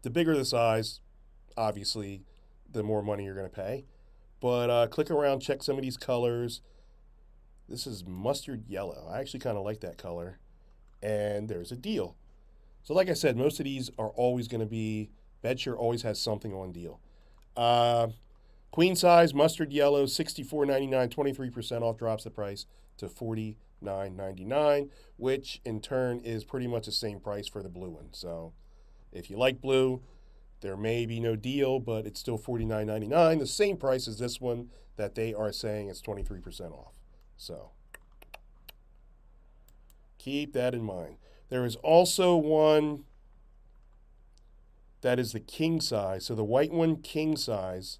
the bigger the size, obviously, the more money you're going to pay. But click around, check some of these colors. This is mustard yellow. I actually kind of like that color. And there's a deal. So like I said, most of these are always going to be, Bedsure always has something on deal. Queen size, mustard yellow, $64.99, 23% off, drops the price to $49.99, which in turn is pretty much the same price for the blue one. So if you like blue, there may be no deal, but it's still $49.99, the same price as this one that they are saying it's 23% off. So keep that in mind. There is also one that is the king size. So the white one, king size,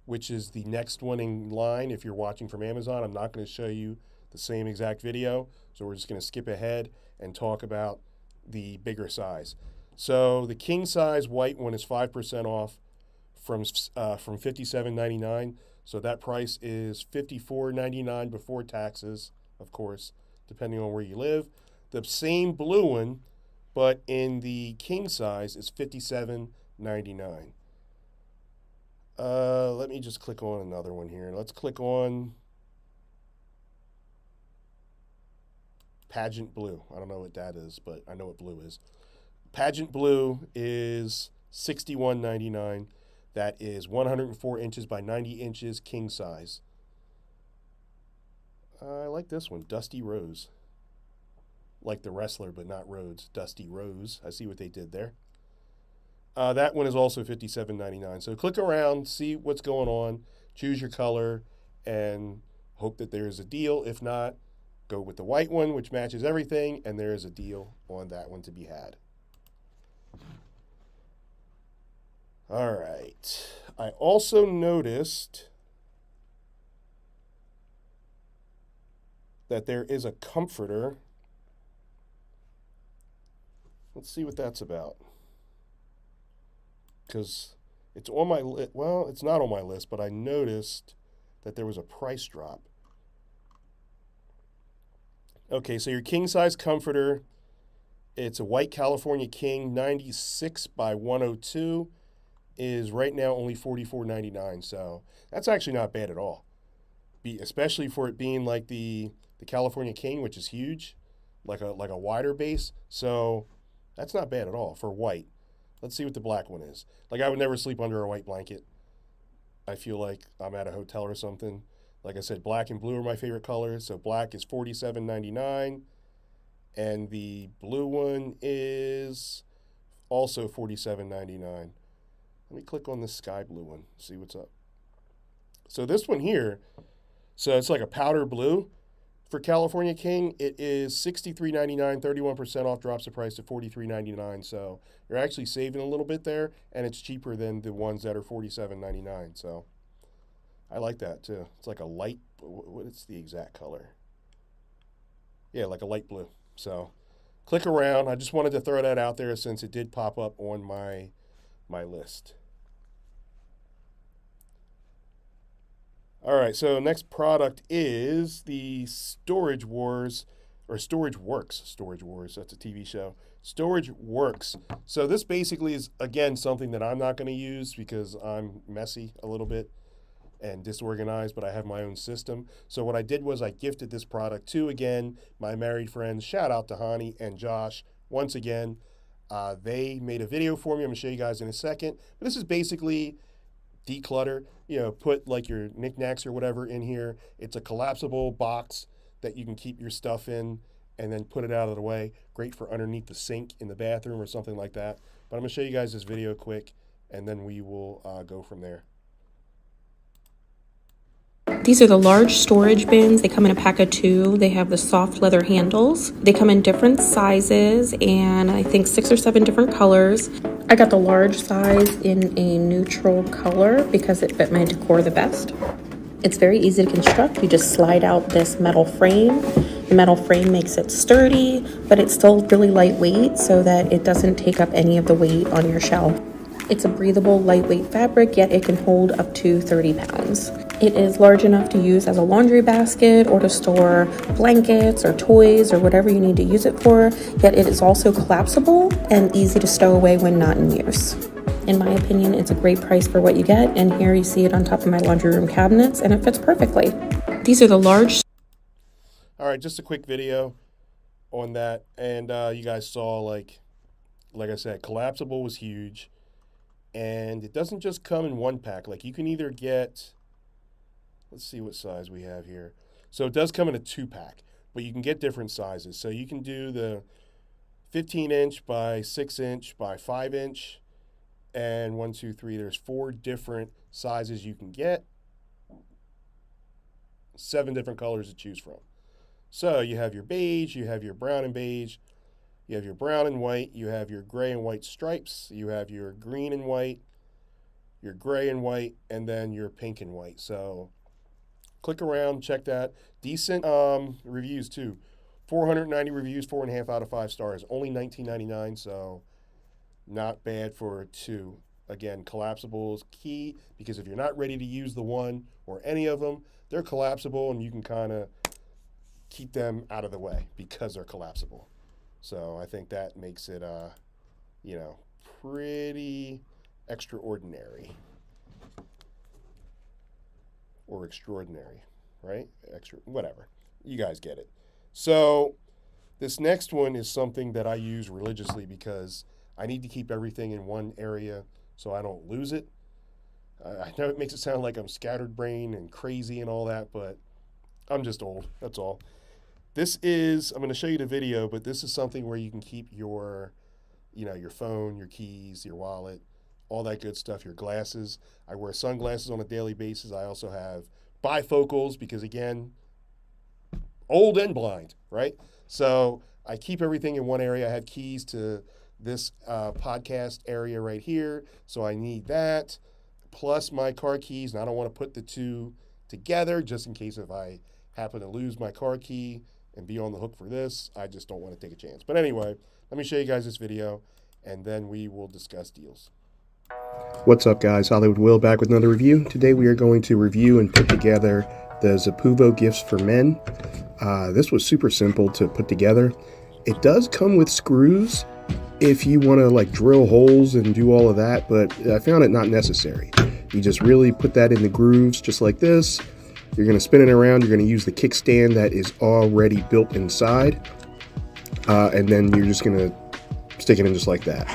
which is the next one in line. If you're watching from Amazon, I'm not going to show you the same exact video. So we're just going to skip ahead and talk about the bigger size. So the king size white one is 5% off from $57.99. So that price is $54.99 before taxes, of course, depending on where you live. The same blue one, but in the king size, is $57.99. Let me just click on another one here. Let's click on Pageant Blue. I don't know what that is, but I know what blue is. Pageant Blue is $61.99. That is 104 inches by 90 inches, king size. I like this one, Dusty Rose. Like the wrestler, but not Rhodes. Dusty Rose. I see what they did there. That one is also $57.99. So click around, see what's going on, choose your color, and hope that there is a deal. If not, go with the white one, which matches everything, and there is a deal on that one to be had. All right. I also noticed that there is a comforter. Let's see what that's about. Because It's on my well, it's not on my list, but I noticed that there was a price drop. Okay, so your king size comforter, it's a white California King 96 by 102, is right now only $44.99. So that's actually not bad at all. Especially for it being like the California King, which is huge, like a wider base. So that's not bad at all for white. Let's see what the black one is. Like I would never sleep under a white blanket. I feel like I'm at a hotel or something. Like I said, black and blue are my favorite colors. So black is $47.99, and the blue one is also $47.99. Let me click on the sky blue one, see what's up. So this one here, so it's like a powder blue. For California King, it is $63.99, 31% off, drops the price to $43.99. So you're actually saving a little bit there, and it's cheaper than the ones that are $47.99. So I like that too. It's like a light, what is the exact color? Yeah, like a light blue. So click around. I just wanted to throw that out there since it did pop up on my list. All right, so next product is the Storage Wars or Storage Works. Storage Wars, that's a TV show. Storage Works. So this basically is, again, something that I'm not going to use because I'm messy a little bit and disorganized, but I have my own system. So what I did was I gifted this product to, again, my married friends. Shout out to Hani and Josh once again. They made a video for me. I'm going to show you guys in a second. But this is basically declutter, put like your knickknacks or whatever in here. It's a collapsible box that you can keep your stuff in and then put it out of the way. Great for underneath the sink in the bathroom or something like that. But I'm going to show you guys this video quick, and then we will go from there. These are the large storage bins. They come in a pack of 2. They have the soft leather handles. They come in different sizes and I think 6 or 7 different colors. I got the large size in a neutral color because it fit my decor the best. It's very easy to construct. You just slide out this metal frame. The metal frame makes it sturdy, but it's still really lightweight so that it doesn't take up any of the weight on your shelf. It's a breathable, lightweight fabric, yet it can hold up to 30 pounds. It is large enough to use as a laundry basket or to store blankets or toys or whatever you need to use it for, yet it is also collapsible and easy to stow away when not in use. In my opinion, it's a great price for what you get, and here you see it on top of my laundry room cabinets, and it fits perfectly. These are the large... All right, just a quick video on that, and you guys saw, like I said, collapsible was huge. And it doesn't just come in one pack. Like you can either get, let's see what size we have here. So it does come in a 2-pack, but you can get different sizes. So you can do the 15-inch by 6-inch by 5-inch, and 1, 2, 3. There's 4 different sizes you can get. 7 different colors to choose from. So you have your beige, you have your brown and beige, you have your brown and white, you have your gray and white stripes, you have your green and white, your gray and white, and then your pink and white. So click around, check that. Decent reviews too. 490 reviews, 4.5 out of 5 stars. Only $19.99, so not bad for 2. Again, collapsible is key because if you're not ready to use the one or any of them, they're collapsible and you can kind of keep them out of the way because they're collapsible. So I think that makes it, pretty extraordinary. Or extraordinary, right? Whatever. You guys get it. So this next one is something that I use religiously because I need to keep everything in one area so I don't lose it. I know it makes it sound like I'm scattered brain and crazy and all that, but I'm just old. That's all. This is, I'm going to show you the video, but this is something where you can keep your, your phone, your keys, your wallet, all that good stuff, your glasses. I wear sunglasses on a daily basis. I also have bifocals because, again, old and blind, right? So I keep everything in one area. I have keys to this podcast area right here, so I need that, plus my car keys, and I don't want to put the two together just in case if I happen to lose my car key and be on the hook for this. I just don't want to take a chance. But anyway, let me show you guys this video, and then we will discuss deals. What's up, guys? Hollywood Will back with another review. Today we are going to review and put together the Zapuvo Gifts for Men. This was super simple to put together. It does come with screws if you want to like drill holes and do all of that, but I found it not necessary. You just really put that in the grooves just like this. You're going to spin it around. You're going to use the kickstand that is already built inside, and then you're just going to stick it in just like that.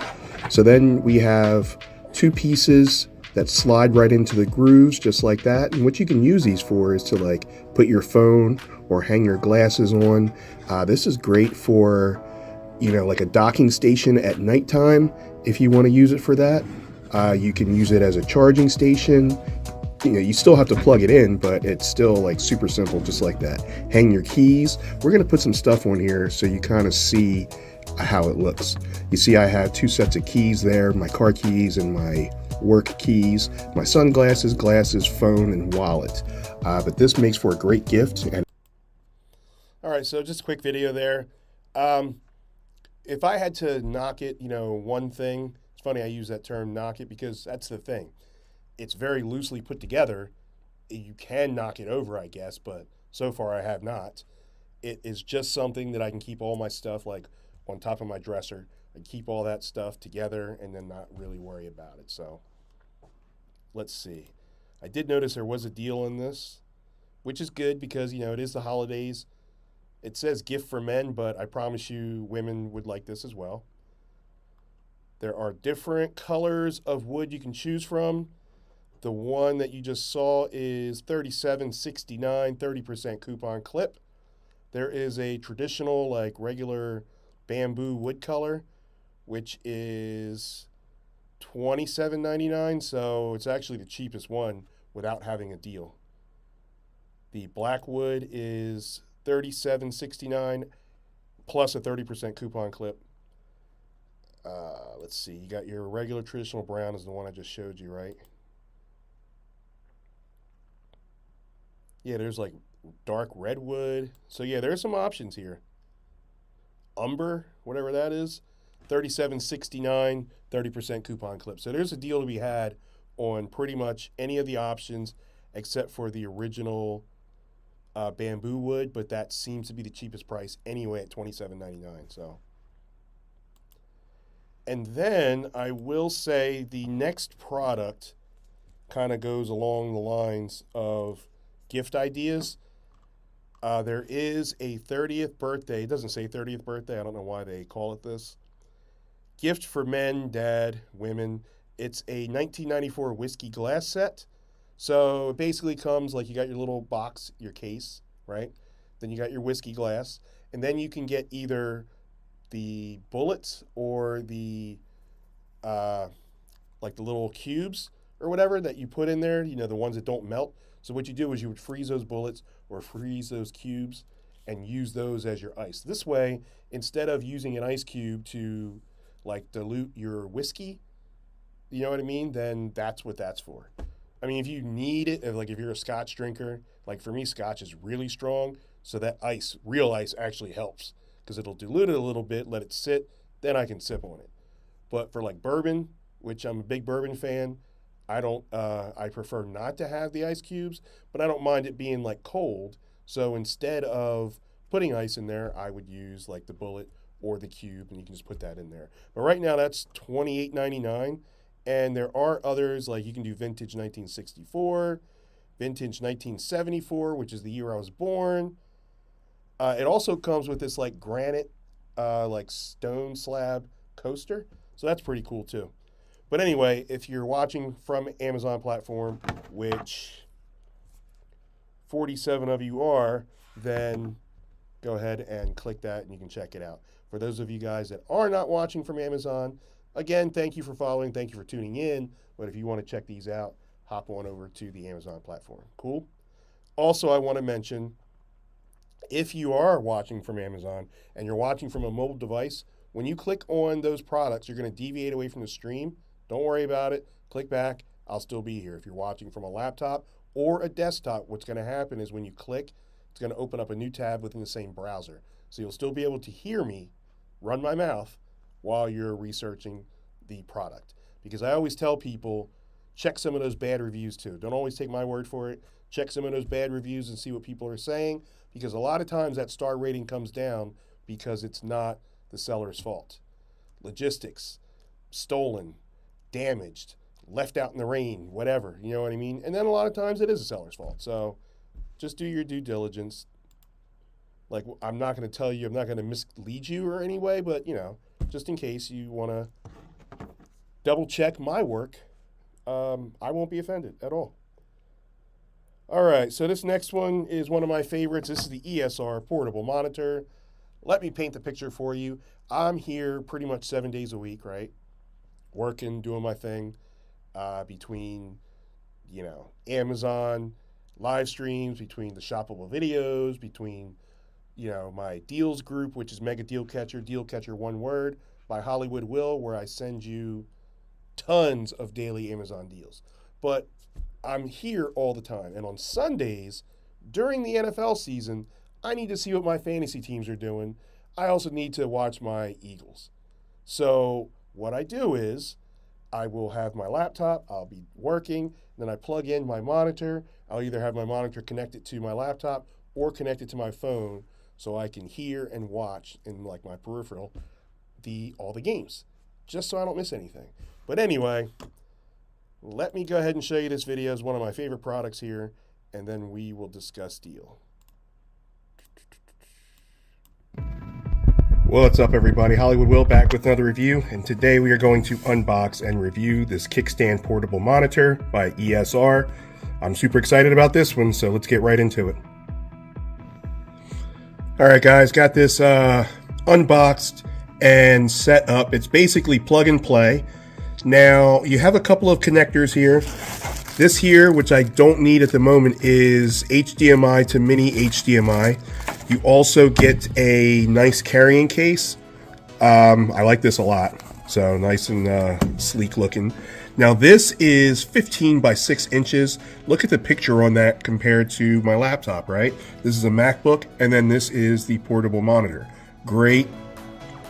So then we have two pieces that slide right into the grooves just like that. And what you can use these for is to like put your phone or hang your glasses on. This is great for, like a docking station at nighttime if you want to use it for that. You can use it as a charging station. You still have to plug it in, but it's still like super simple, just like that. Hang your keys. We're going to put some stuff on here so you kind of see how it looks. You see I have two sets of keys there, my car keys and my work keys, my sunglasses, glasses, phone, and wallet. But this makes for a great gift. And all right, so just a quick video there. If I had to knock it, one thing, it's funny I use that term knock it because that's the thing. It's very loosely put together. You can knock it over, I guess, but so far I have not. It is just something that I can keep all my stuff like on top of my dresser and keep all that stuff together and then not really worry about it. So let's see. I did notice there was a deal in this, which is good because, it is the holidays. It says gift for men, but I promise you women would like this as well. There are different colors of wood you can choose from. The one that you just saw is $37.69, 30% coupon clip. There is a traditional, like regular bamboo wood color, which is $27.99, so it's actually the cheapest one without having a deal. The black wood is $37.69 plus a 30% coupon clip. Let's see, you got your regular traditional brown is the one I just showed you, right? Yeah, there's like dark redwood. So yeah, there's some options here. Umber, whatever that is, $37.69, 30% coupon clip. So there's a deal to be had on pretty much any of the options except for the original bamboo wood, but that seems to be the cheapest price anyway at $27.99. So, and then I will say the next product kind of goes along the lines of gift ideas. There is a 30th birthday. It doesn't say 30th birthday. I don't know why they call it this. Gift for men, dad, women. It's a 1994 whiskey glass set. So it basically comes like you got your little box, your case, right? Then you got your whiskey glass. And then you can get either the bullets or the like the little cubes or whatever that you put in there, the ones that don't melt. So what you do is you would freeze those bullets or freeze those cubes and use those as your ice. This way, instead of using an ice cube to like dilute your whiskey, you know what I mean? Then that's what that's for. I mean, if you need it, like if you're a scotch drinker, like for me, scotch is really strong. So that ice, real ice, actually helps because it'll dilute it a little bit, let it sit, then I can sip on it. But for like bourbon, which I'm a big bourbon fan, I prefer not to have the ice cubes, but I don't mind it being like cold. So instead of putting ice in there, I would use like the bullet or the cube, and you can just put that in there. But right now that's $28.99, and there are others like you can do vintage 1964, vintage 1974, which is the year I was born. It also comes with this like granite, like stone slab coaster, so that's pretty cool too. But anyway, if you're watching from Amazon platform, which 47 of you are, then go ahead and click that and you can check it out. For those of you guys that are not watching from Amazon, again, thank you for following. Thank you for tuning in. But if you want to check these out, hop on over to the Amazon platform. Cool? Also, I want to mention, if you are watching from Amazon and you're watching from a mobile device, when you click on those products, you're going to deviate away from the stream. Don't worry about it. Click back. I'll still be here. If you're watching from a laptop or a desktop, what's going to happen is when you click, it's going to open up a new tab within the same browser. So you'll still be able to hear me run my mouth while you're researching the product. because I always tell people, check some of those bad reviews too. Don't always take my word for it. Check some of those bad reviews and see what people are saying, because a lot of times that star rating comes down because it's not the seller's fault. Logistics, stolen, damaged, left out in the rain, whatever, you know what I mean? And then a lot of times it is the seller's fault. So just do your due diligence. Like, I'm not going to tell you, I'm not going to mislead you or any way, but, just in case you want to double check my work, I won't be offended at all. All right, so this next one is one of my favorites. This is the ESR portable monitor. Let me paint the picture for you. I'm here pretty much 7 days a week, right? Working, doing my thing, between, Amazon live streams, between the shoppable videos, between, my deals group, which is Mega Deal Catcher, one word, by Hollywood Will, where I send you tons of daily Amazon deals. But I'm here all the time. And on Sundays, during the NFL season, I need to see what my fantasy teams are doing. I also need to watch my Eagles. So what I do is I will have my laptop, I'll be working, then I plug in my monitor. I'll either have my monitor connected to my laptop or connected to my phone so I can hear and watch in like my peripheral all the games, just so I don't miss anything. But anyway, let me go ahead and show you this video. It's one of my favorite products here, and then we will discuss deal. What's up, everybody? Hollywood Will back with another review, and today we are going to unbox and review this kickstand portable monitor by ESR. I'm super excited about this one, so let's get right into it. All right, guys, got this unboxed and set up. It's basically plug and play. Now, you have a couple of connectors here. This here, which I don't need at the moment, is HDMI to mini HDMI. You also get a nice carrying case. I like this a lot. So nice and sleek looking. Now this is 15 by 6 inches. Look at the picture on that compared to my laptop, right? This is a MacBook, and then this is the portable monitor. Great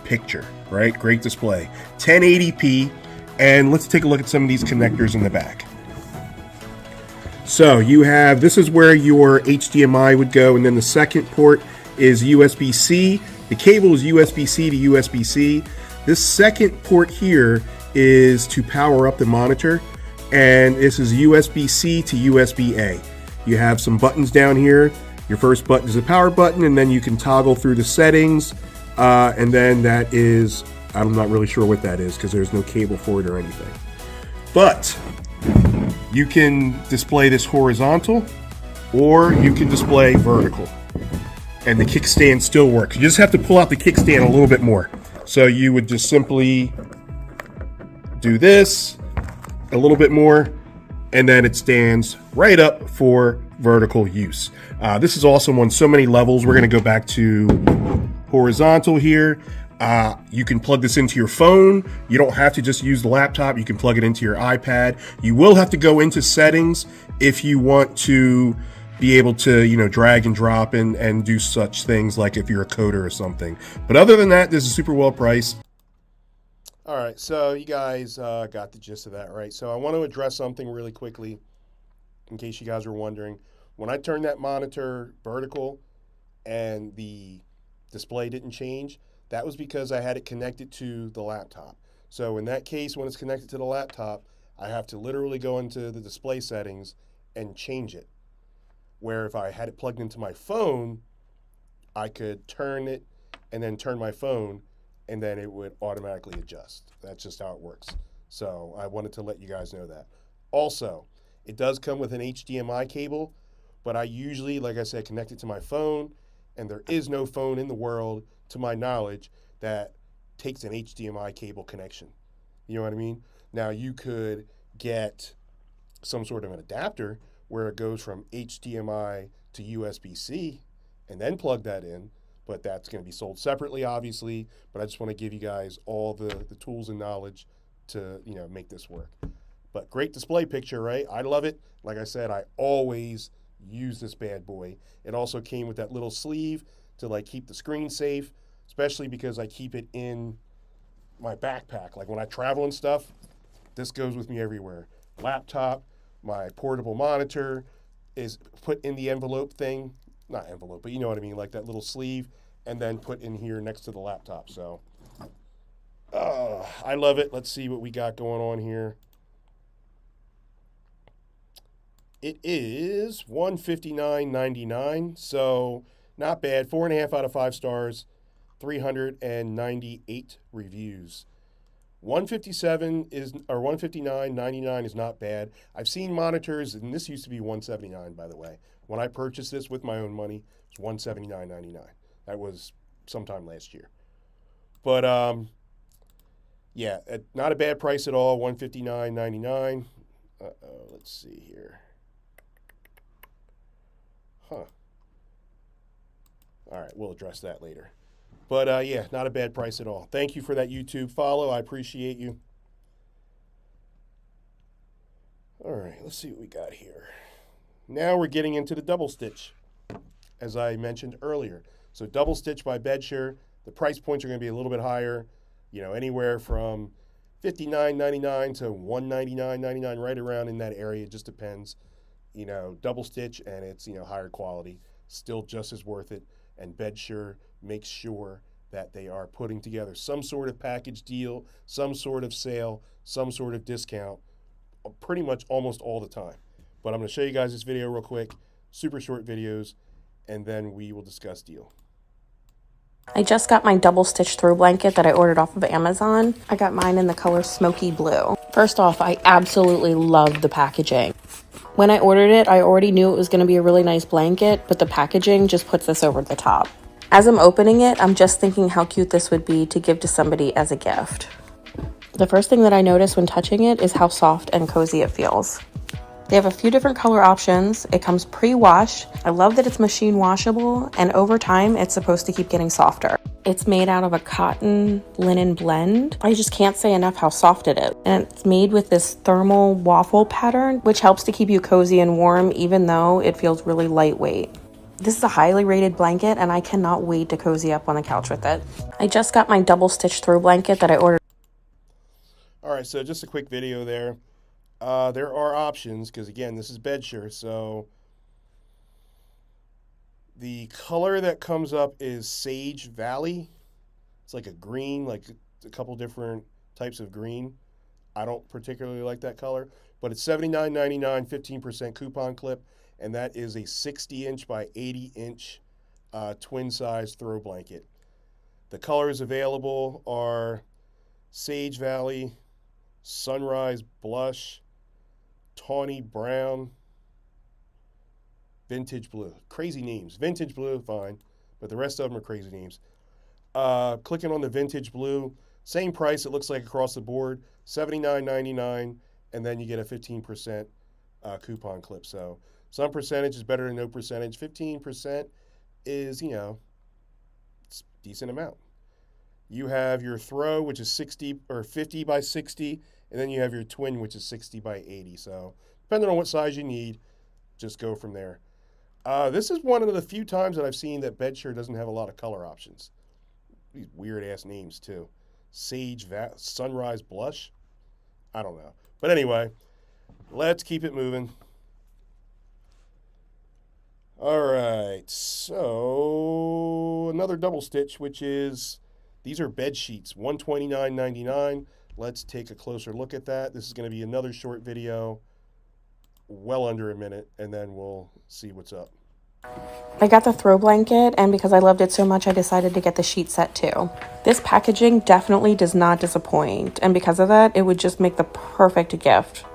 picture, right? Great display. 1080p, and let's take a look at some of these connectors in the back. So you have, this is where your HDMI would go, and then the second port is USB-C. The cable is USB-C to USB-C. This second port here is to power up the monitor, and this is USB-C to USB-A. You have some buttons down here. Your first button is the power button, and then you can toggle through the settings, and then that is, I'm not really sure what that is because there's no cable for it or anything. But you can display this horizontal, or you can display vertical, and the kickstand still works. You just have to pull out the kickstand a little bit more. So you would just simply do this a little bit more, and then it stands right up for vertical use. This is awesome on so many levels. We're going to go back to horizontal here. You can plug this into your phone. You don't have to just use the laptop. You can plug it into your iPad. You will have to go into settings if you want to be able to, drag and drop and do such things, like if you're a coder or something. But other than that, this is super well priced. All right, so you guys got the gist of that, right? So I want to address something really quickly in case you guys were wondering. When I turned that monitor vertical and the display didn't change, that was because I had it connected to the laptop. So in that case, when it's connected to the laptop, I have to literally go into the display settings and change it. Where if I had it plugged into my phone, I could turn it and then turn my phone, and then it would automatically adjust. That's just how it works. So I wanted to let you guys know that. Also, it does come with an HDMI cable, but I usually, like I said, connect it to my phone, and there is no phone in the world, to my knowledge, that takes an HDMI cable connection. You know what I mean? Now, you could get some sort of an adapter where it goes from HDMI to USB-C and then plug that in, but that's going to be sold separately, obviously. But I just want to give you guys all the tools and knowledge to, make this work. But great display picture, right? I love it. Like I said, I always use this bad boy. It also came with that little sleeve to keep the screen safe, especially because I keep it in my backpack. Like when I travel and stuff, This goes with me everywhere. Laptop, my portable monitor is put in the envelope thing. Not envelope, but you know what I mean, like that little sleeve, and then put in here next to the laptop. So I love it. Let's see what we got going on here. It is $159.99, so not bad. 4.5 out of 5 stars, 398 reviews. 157 is or 159.99 is not bad. I've seen monitors, and this used to be 179, by the way. When I purchased this with my own money, it was 179.99. That was sometime last year. But yeah, not a bad price at all. 159.99. Let's see here. Huh. All right, we'll address that later. But yeah, not a bad price at all. Thank you for that YouTube follow. I appreciate you. All right, let's see what we got here. Now we're getting into the double stitch, as I mentioned earlier. So double stitch by Bedsure. The price points are going to be a little bit higher, you know, anywhere from $59.99 to $199.99, right around in that area. It just depends. You know, double stitch, and it's, you know, higher quality, still just as worth it. And Bedsure makes sure that they are putting together some sort of package deal, some sort of sale, some sort of discount, pretty much almost all the time. But I'm going to show you guys this video real quick, super short videos, and then we will discuss deal. I just got my double stitch throw blanket that I ordered off of Amazon. I got mine in the color smoky blue. First off, I absolutely love the packaging. When I ordered it, I already knew it was going to be a really nice blanket, but the packaging just puts this over the top. As I'm opening it, I'm just thinking how cute this would be to give to somebody as a gift. The first thing that I notice when touching it is how soft and cozy it feels. They have a few different color options. It comes pre-washed. I love that it's machine washable, and over time, it's supposed to keep getting softer. It's made out of a cotton linen blend. I just can't say enough how soft it is. And it's made with this thermal waffle pattern, which helps to keep you cozy and warm, even though it feels really lightweight. This is a highly rated blanket, and I cannot wait to cozy up on the couch with it. I just got my double stitch throw blanket that I ordered. All right, so just a quick video there. There are options, because again, this is Bedsure, so the color that comes up is Sage Valley. It's like a green, like a couple different types of green. I don't particularly like that color, but it's $79.99, 15% coupon clip, and that is a 60-inch by 80-inch twin size throw blanket. The colors available are Sage Valley, Sunrise Blush, Tawny Brown, Vintage Blue. Crazy names. Vintage Blue, fine, but the rest of them are crazy names. Clicking on the Vintage Blue, same price it looks like across the board, $79.99, and then you get a 15% coupon clip. So some percentage is better than no percentage. 15% is, you know, it's a decent amount. You have your throw, which is 60 or 50 by 60, and then you have your twin, which is 60 by 80. So depending on what size you need, just go from there. This is one of the few times that I've seen that Bedsure doesn't have a lot of color options. These weird-ass names, too. Sunrise Blush? I don't know. But anyway, let's keep it moving. All right, so another double stitch, which is, these are bed sheets, $129.99. Let's take a closer look at that. This is going to be another short video, well under a minute, and then we'll see what's up. I got the throw blanket, and because I loved it so much, I decided to get the sheet set too. This packaging definitely does not disappoint, and because of that, it would just make the perfect gift.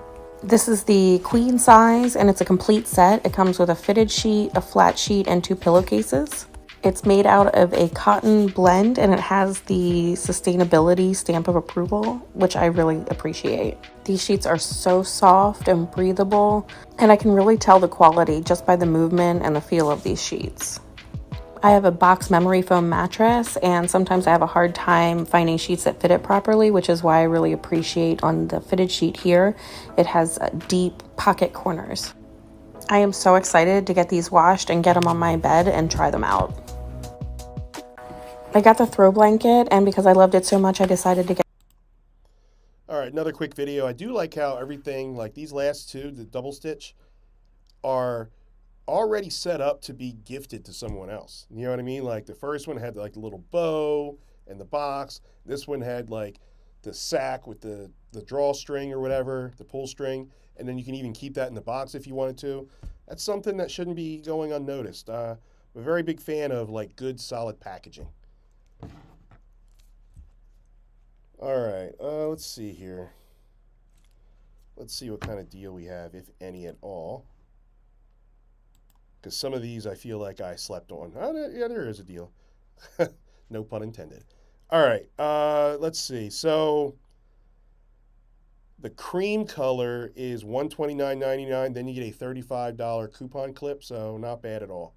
This is the queen size, and it's a complete set. It comes with a fitted sheet, a flat sheet, and 2 pillowcases. It's made out of a cotton blend, and it has the sustainability stamp of approval, which I really appreciate. These sheets are so soft and breathable, and I can really tell the quality just by the movement and the feel of these sheets. I have a box memory foam mattress, and sometimes I have a hard time finding sheets that fit it properly, which is why I really appreciate on the fitted sheet here, it has deep pocket corners. I am so excited to get these washed and get them on my bed and try them out. I got the throw blanket, and because I loved it so much, I decided to get... All right, right, another quick video. I do like how everything, like these last two, the double stitch, are already set up to be gifted to someone else. You know what I mean? Like the first one had like the little bow and the box. This one had like the sack with the drawstring or whatever, the pull string, and then you can even keep that in the box if you wanted to. That's something that shouldn't be going unnoticed. I'm a very big fan of like good solid packaging. All right, let's see here. Let's see what kind of deal we have, if any at all. Because some of these I feel like I slept on. Oh, yeah, there is a deal. No pun intended. All right, let's see. So the cream color is $129.99. Then you get a $35 coupon clip, so not bad at all.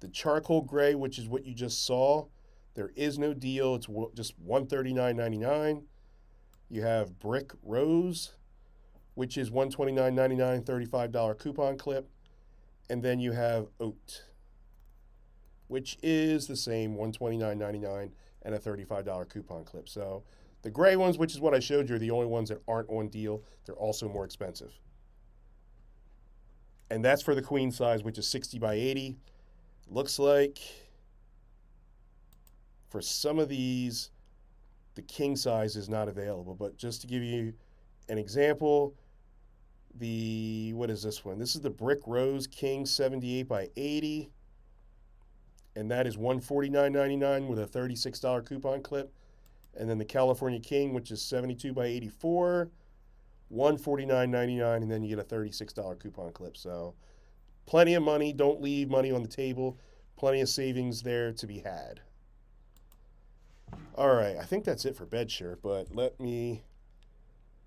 The charcoal gray, which is what you just saw, there is no deal. It's just $139.99. You have brick rose, which is $129.99, $35 coupon clip. And then you have oat, which is the same, $129.99 and a $35 coupon clip. So the gray ones, which is what I showed you, are the only ones that aren't on deal. They're also more expensive. And that's for the queen size, which is 60 by 80. Looks like for some of these, the king size is not available. But just to give you an example, what is this one? This is the Brick Rose King 78 by 80. And that is $149.99 with a $36 coupon clip. And then the California King, which is 72 by 84, $149.99, and then you get a $36 coupon clip. So plenty of money. Don't leave money on the table. Plenty of savings there to be had. All right, I think that's it for bedshirt, but let me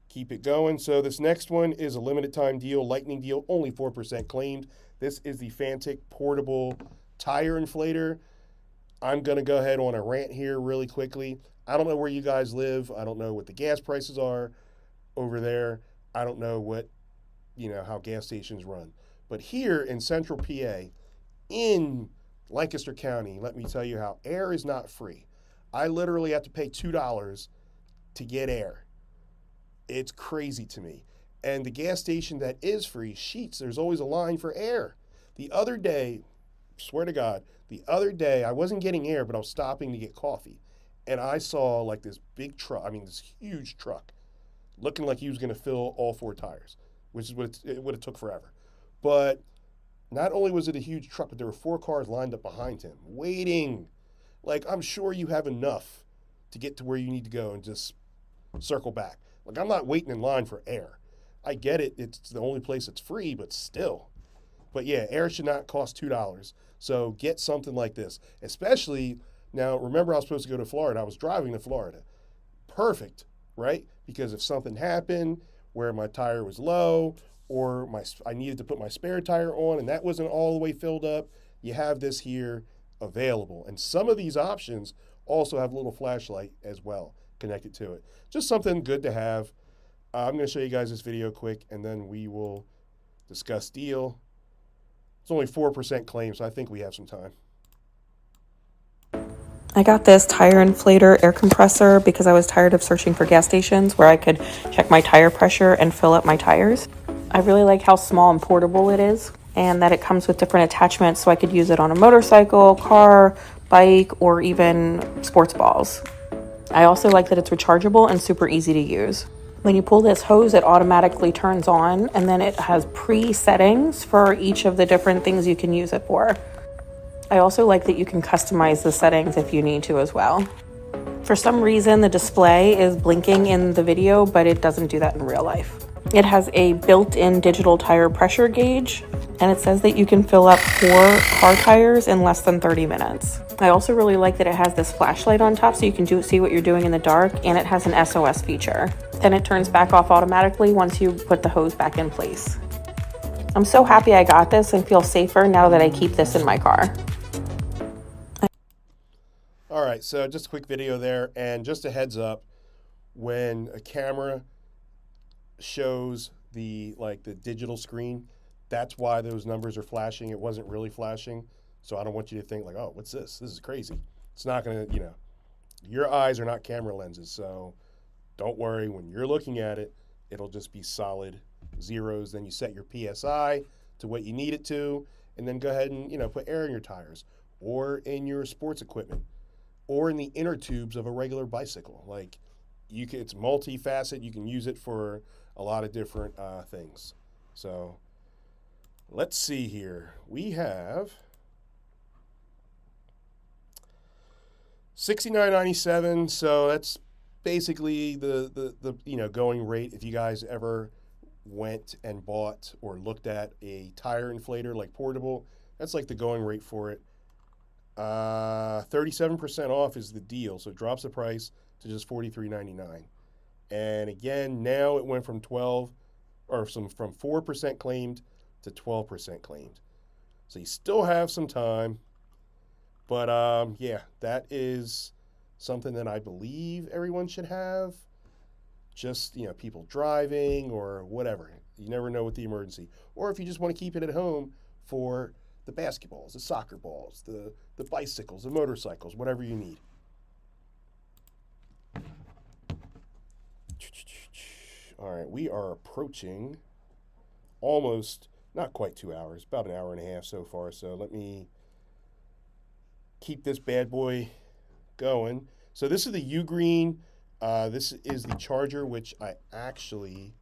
keep it going. So this next one is a limited time deal, lightning deal, only 4% claimed. This is the Fantic portable tire inflator. I'm going to go ahead on a rant here really quickly. I don't know where you guys live. I don't know what the gas prices are over there. I don't know what, how gas stations run. But here in central PA, in Lancaster County, let me tell you how air is not free. I literally have to pay $2 to get air. It's crazy to me. And the gas station that is free, Sheetz, there's always a line for air. The other day, swear to God, I wasn't getting air, but I was stopping to get coffee. And I saw like this big truck, this huge truck, looking like he was going to fill all 4 tires, which is what it would have took forever. But not only was it a huge truck, but there were 4 cars lined up behind him, waiting. Like, I'm sure you have enough to get to where you need to go and just circle back. Like, I'm not waiting in line for air. I get it. It's the only place that's free, but still. But yeah, air should not cost $2. So get something like this. Especially, now remember I was supposed to go to Florida. I was driving to Florida. Perfect, right? Because if something happened where my tire was low or I needed to put my spare tire on and that wasn't all the way filled up, you have this here available. And some of these options also have a little flashlight as well connected to it. Just something good to have. I'm going to show you guys this video quick and then we will discuss deal. It's only 4% claim, so I think we have some time. I got this tire inflator air compressor because I was tired of searching for gas stations where I could check my tire pressure and fill up my tires. I really like how small and portable it is and that it comes with different attachments so I could use it on a motorcycle, car, bike, or even sports balls. I also like that it's rechargeable and super easy to use. When you pull this hose, it automatically turns on, and then it has pre-settings for each of the different things you can use it for. I also like that you can customize the settings if you need to as well. For some reason, the display is blinking in the video, but it doesn't do that in real life. It has a built-in digital tire pressure gauge, and it says that you can fill up 4 car tires in less than 30 minutes. I also really like that it has this flashlight on top so you can see what you're doing in the dark, and it has an SOS feature. Then it turns back off automatically once you put the hose back in place. I'm so happy I got this and feel safer now that I keep this in my car. All right, so just a quick video there, and just a heads up, when a camera shows the digital screen, that's why those numbers are flashing. It wasn't really flashing. So I don't want you to think like, oh, what's this? This is crazy. It's not going to, your eyes are not camera lenses. So don't worry, when you're looking at it, it'll just be solid zeros. Then you set your PSI to what you need it to, and then go ahead and, put air in your tires or in your sports equipment or in the inner tubes of a regular bicycle. Like, it's multifaceted. You can use it for a lot of different things. So let's see here. We have $69.97. So that's basically the going rate. If you guys ever went and bought or looked at a tire inflator like portable, that's like the going rate for it. 37% off is the deal, so it drops the price to just $43.99. And again, now it went from 4% claimed to 12% claimed. So you still have some time, but yeah, that is something that I believe everyone should have. Just, people driving or whatever. You never know with the emergency. Or if you just want to keep it at home for the basketballs, the soccer balls, the bicycles, the motorcycles, whatever you need. All right, we are approaching almost, not quite 2 hours, about an hour and a half so far. So let me keep this bad boy going. So this is the U-Green. This is the charger, which I actually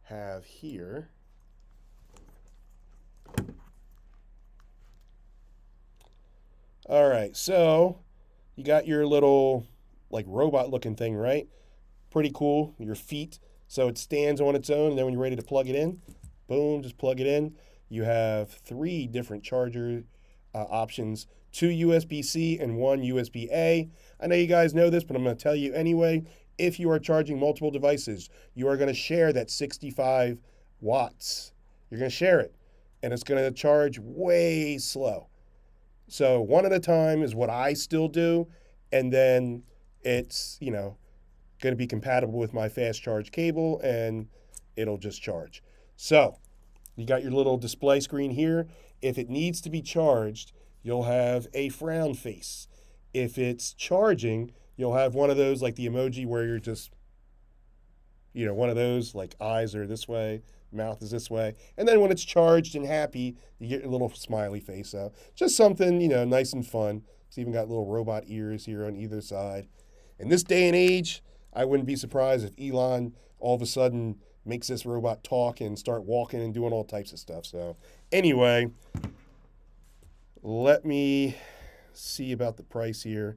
have here. All right, so you got your little like robot looking thing, right? Pretty cool. Your feet. So it stands on its own, and then when you're ready to plug it in, boom, just plug it in. You have 3 different charger options, 2 USB-C and 1 USB-A. I know you guys know this, but I'm going to tell you anyway. If you are charging multiple devices, you are going to share that 65 watts. You're going to share it, and it's going to charge way slow. So one at a time is what I still do, and then it's, going to be compatible with my fast charge cable, and it'll just charge. So you got your little display screen here. If it needs to be charged, you'll have a frown face. If it's charging, you'll have one of those like the emoji where you're just, one of those like eyes are this way, mouth is this way. And then when it's charged and happy, you get your little smiley face. So just something, nice and fun. It's even got little robot ears here on either side. In this day and age, I wouldn't be surprised if Elon all of a sudden makes this robot talk and start walking and doing all types of stuff. So anyway, let me see about the price here.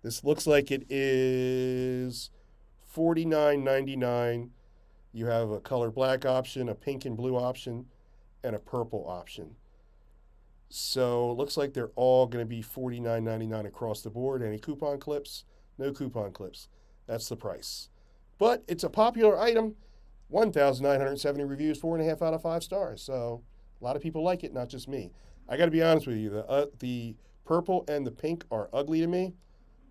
This looks like it is $49.99. You have a color black option, a pink and blue option, and a purple option. So it looks like they're all going to be $49.99 across the board. Any coupon clips? No coupon clips. That's the price. But it's a popular item. 1,970 reviews, 4.5 out of 5 stars. So a lot of people like it, not just me. I got to be honest with you. The purple and the pink are ugly to me.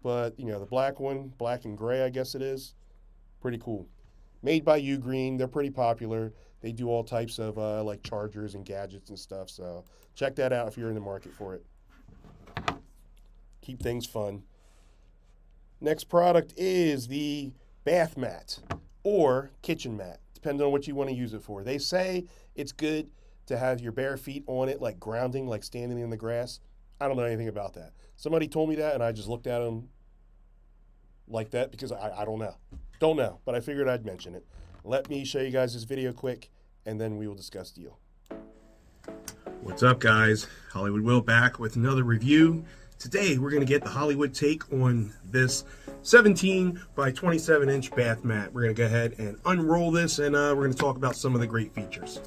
But, the black one, black and gray, I guess it is, pretty cool. Made by U-Green. They're pretty popular. They do all types of like chargers and gadgets and stuff. So check that out if you're in the market for it. Keep things fun. Next product is the bath mat or kitchen mat, depending on what you want to use it for. They say it's good to have your bare feet on it, like grounding, like standing in the grass. I don't know anything about that. Somebody told me that, and I just looked at them like that because I don't know. Don't know, but I figured I'd mention it. Let me show you guys this video quick, and then we will discuss deal. What's up, guys? Hollywood Will back with another review. Today, we're going to get the Hollywood take on this 17 by 27 inch bath mat. We're going to go ahead and unroll this, and we're going to talk about some of the great features.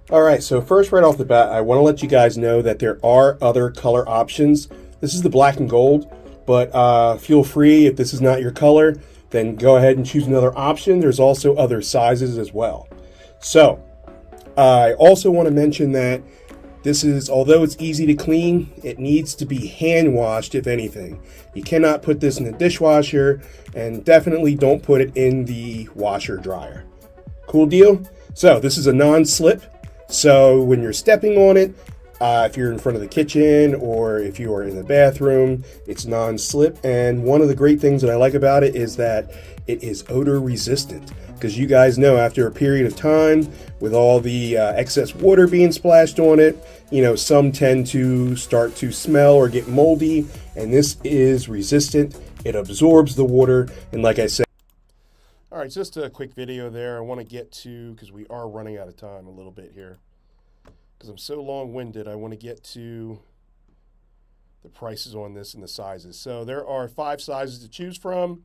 All right, so first right off the bat, I want to let you guys know that there are other color options. This is the black and gold, but feel free, if this is not your color, then go ahead and choose another option. There's also other sizes as well. So I also want to mention that this is, although it's easy to clean, it needs to be hand washed if anything. You cannot put this in the dishwasher, and definitely don't put it in the washer dryer. Cool deal? So this is a non-slip, so when you're stepping on it, If you're in front of the kitchen or if you are in the bathroom, it's non-slip. And one of the great things that I like about it is that it is odor resistant. Because you guys know after a period of time with all the excess water being splashed on it, some tend to start to smell or get moldy. And this is resistant. It absorbs the water. And like I said, all right, just a quick video there. I want to get to, because we are running out of time a little bit here. Because I'm so long-winded, I want to get to the prices on this and the sizes. So there are 5 sizes to choose from,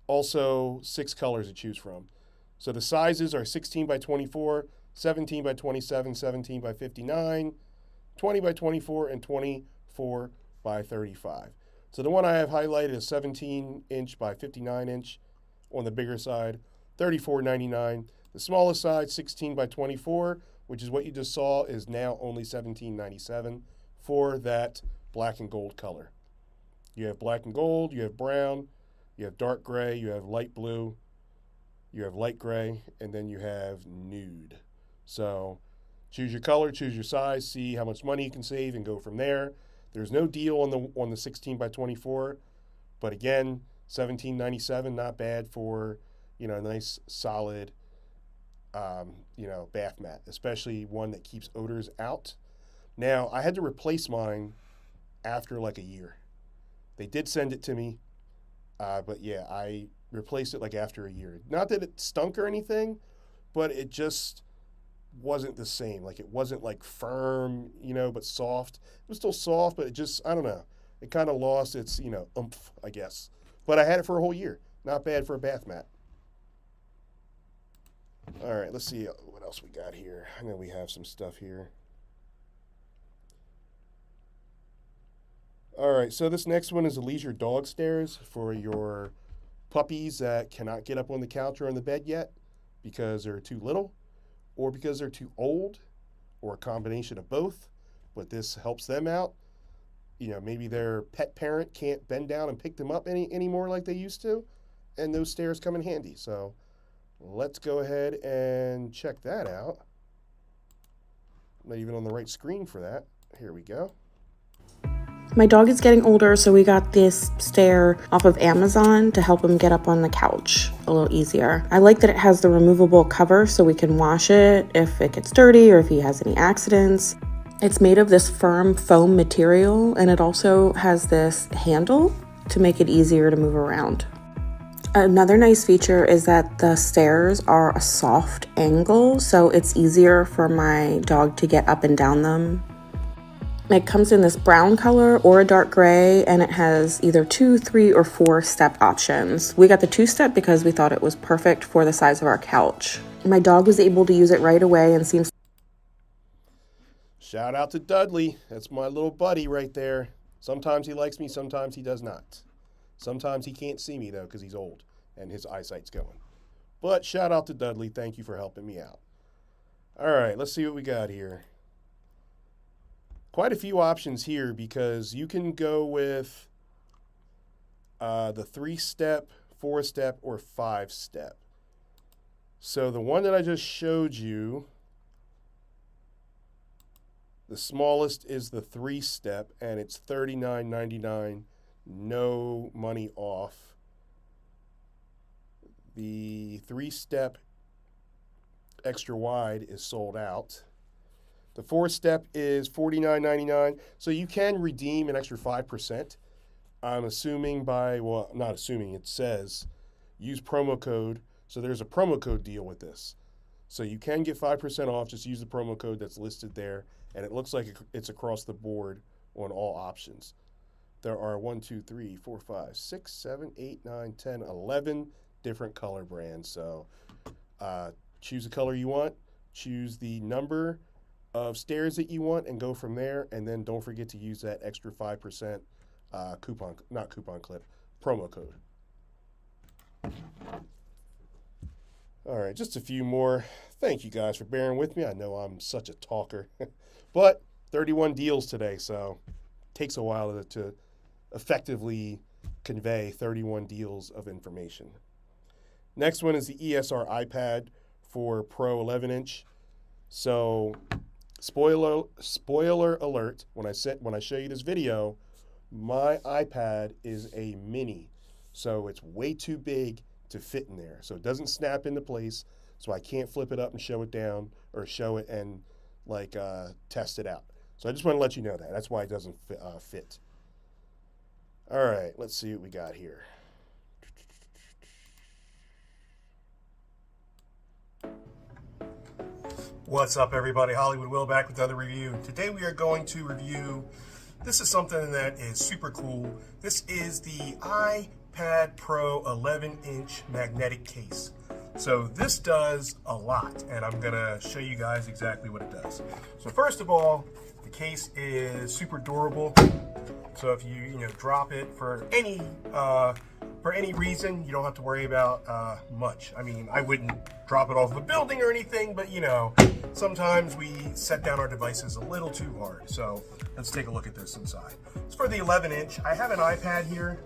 also 6 colors to choose from. So the sizes are 16 by 24, 17 by 27, 17 by 59, 20 by 24, and 24 by 35. So the one I have highlighted is 17 inch by 59 inch on the bigger side, $34.99. The smallest side, 16 by 24, which is what you just saw, is now only $17.97 for that black and gold color. You have black and gold, you have brown, you have dark gray, you have light blue, you have light gray, and then you have nude. So choose your color, choose your size, see how much money you can save, and go from there. There's no deal on the 16 by 24, but again, $17.97, not bad for a nice solid bath mat, especially one that keeps odors out. Now, I had to replace mine after like a year. They did send it to me, but yeah, I replaced it like after a year. Not that it stunk or anything, but it just wasn't the same. Like it wasn't like firm, but soft. It was still soft, but it just, I don't know. It kind of lost its, oomph, I guess. But I had it for a whole year. Not bad for a bath mat. All right, let's see what else we got here. I know we have some stuff here. All right, so this next one is a leisure dog stairs for your puppies that cannot get up on the couch or on the bed yet because they're too little or because they're too old or a combination of both. But this helps them out. Maybe their pet parent can't bend down and pick them up anymore like they used to, and those stairs come in handy. So let's go ahead and check that out. I'm not even on the right screen for that. Here we go. My dog is getting older, so we got this stair off of Amazon to help him get up on the couch a little easier. I like that it has the removable cover so we can wash it if it gets dirty or if he has any accidents. It's made of this firm foam material, and it also has this handle to make it easier to move around. Another nice feature is that the stairs are a soft angle, so it's easier for my dog to get up and down them. It comes in this brown color or a dark gray, and it has either 2, 3, or 4 step options. We got the 2-step because we thought it was perfect for the size of our couch. My dog was able to use it right away and seems... Shout out to Dudley. That's my little buddy right there. Sometimes he likes me, sometimes he does not. Sometimes he can't see me, though, because he's old and his eyesight's going. But shout out to Dudley. Thank you for helping me out. All right, let's see what we got here. Quite a few options here because you can go with the 3-step, 4-step, or 5-step. So the one that I just showed you, the smallest is the 3-step, and it's $39.99, no money off. The 3-step extra wide is sold out. The 4-step is $49.99, so you can redeem an extra 5%. I'm assuming not assuming, it says use promo code. So there's a promo code deal with this. So you can get 5% off, just use the promo code that's listed there, and it looks like it's across the board on all options. There are 1, 2, 3, 4, 5, 6, 7, 8, 9, 10, 11 different color brands. So choose the color you want, choose the number of stairs that you want, and go from there. And then don't forget to use that extra 5% promo code. All right, just a few more. Thank you guys for bearing with me. I know I'm such a talker, but 31 deals today, so it takes a while to effectively convey 31 deals of information. Next one is the ESR iPad for Pro 11-inch. So Spoiler alert, when I show you this video, my iPad is a mini. So it's way too big to fit in there. So it doesn't snap into place, so I can't flip it up and show it down or show it and test it out. So I just want to let you know that. That's why it doesn't fit. All right, let's see what we got here. What's up, everybody? Hollywood Will back with another review. Today we are going to review, this is something that is super cool. This is the iPad Pro 11-inch magnetic case. So this does a lot, and I'm gonna show you guys exactly what it does. So first of all, the case is super durable. So if you drop it for any reason, you don't have to worry about much. I mean, I wouldn't drop it off of a building or anything, but sometimes we set down our devices a little too hard. So let's take a look at this inside. It's for the 11-inch. I have an iPad here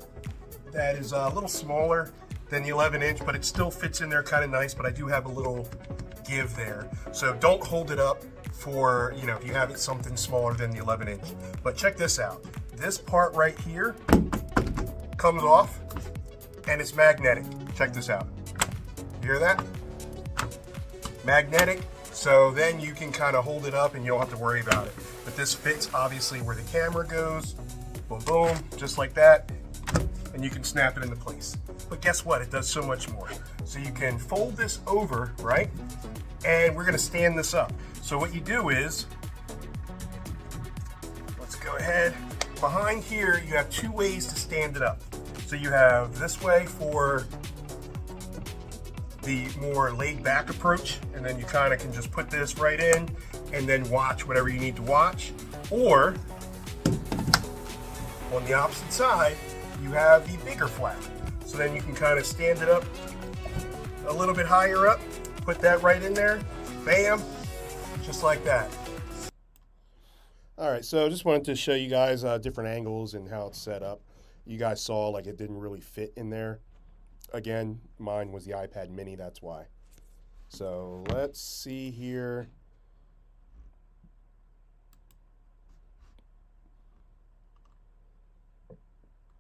that is a little smaller than the 11-inch, but it still fits in there kind of nice, but I do have a little give there. So don't hold it up for, if you have it something smaller than the 11-inch. But check this out. This part right here comes off and it's magnetic. Check this out. You hear that? Magnetic. So then you can kind of hold it up and you don't have to worry about it. But this fits obviously where the camera goes. Boom, boom, just like that. And you can snap it into place. But guess what? It does so much more. So you can fold this over, right? And we're gonna stand this up. So what you do is, let's go ahead. Behind here, you have two ways to stand it up. So you have this way for the more laid back approach, and then you kind of can just put this right in and then watch whatever you need to watch. Or on the opposite side, you have the bigger flap. So then you can kind of stand it up a little bit higher up, put that right in there, bam, just like that. All right, so I just wanted to show you guys different angles and how it's set up. You guys saw like it didn't really fit in there. Again, mine was the iPad mini, that's why. So let's see here.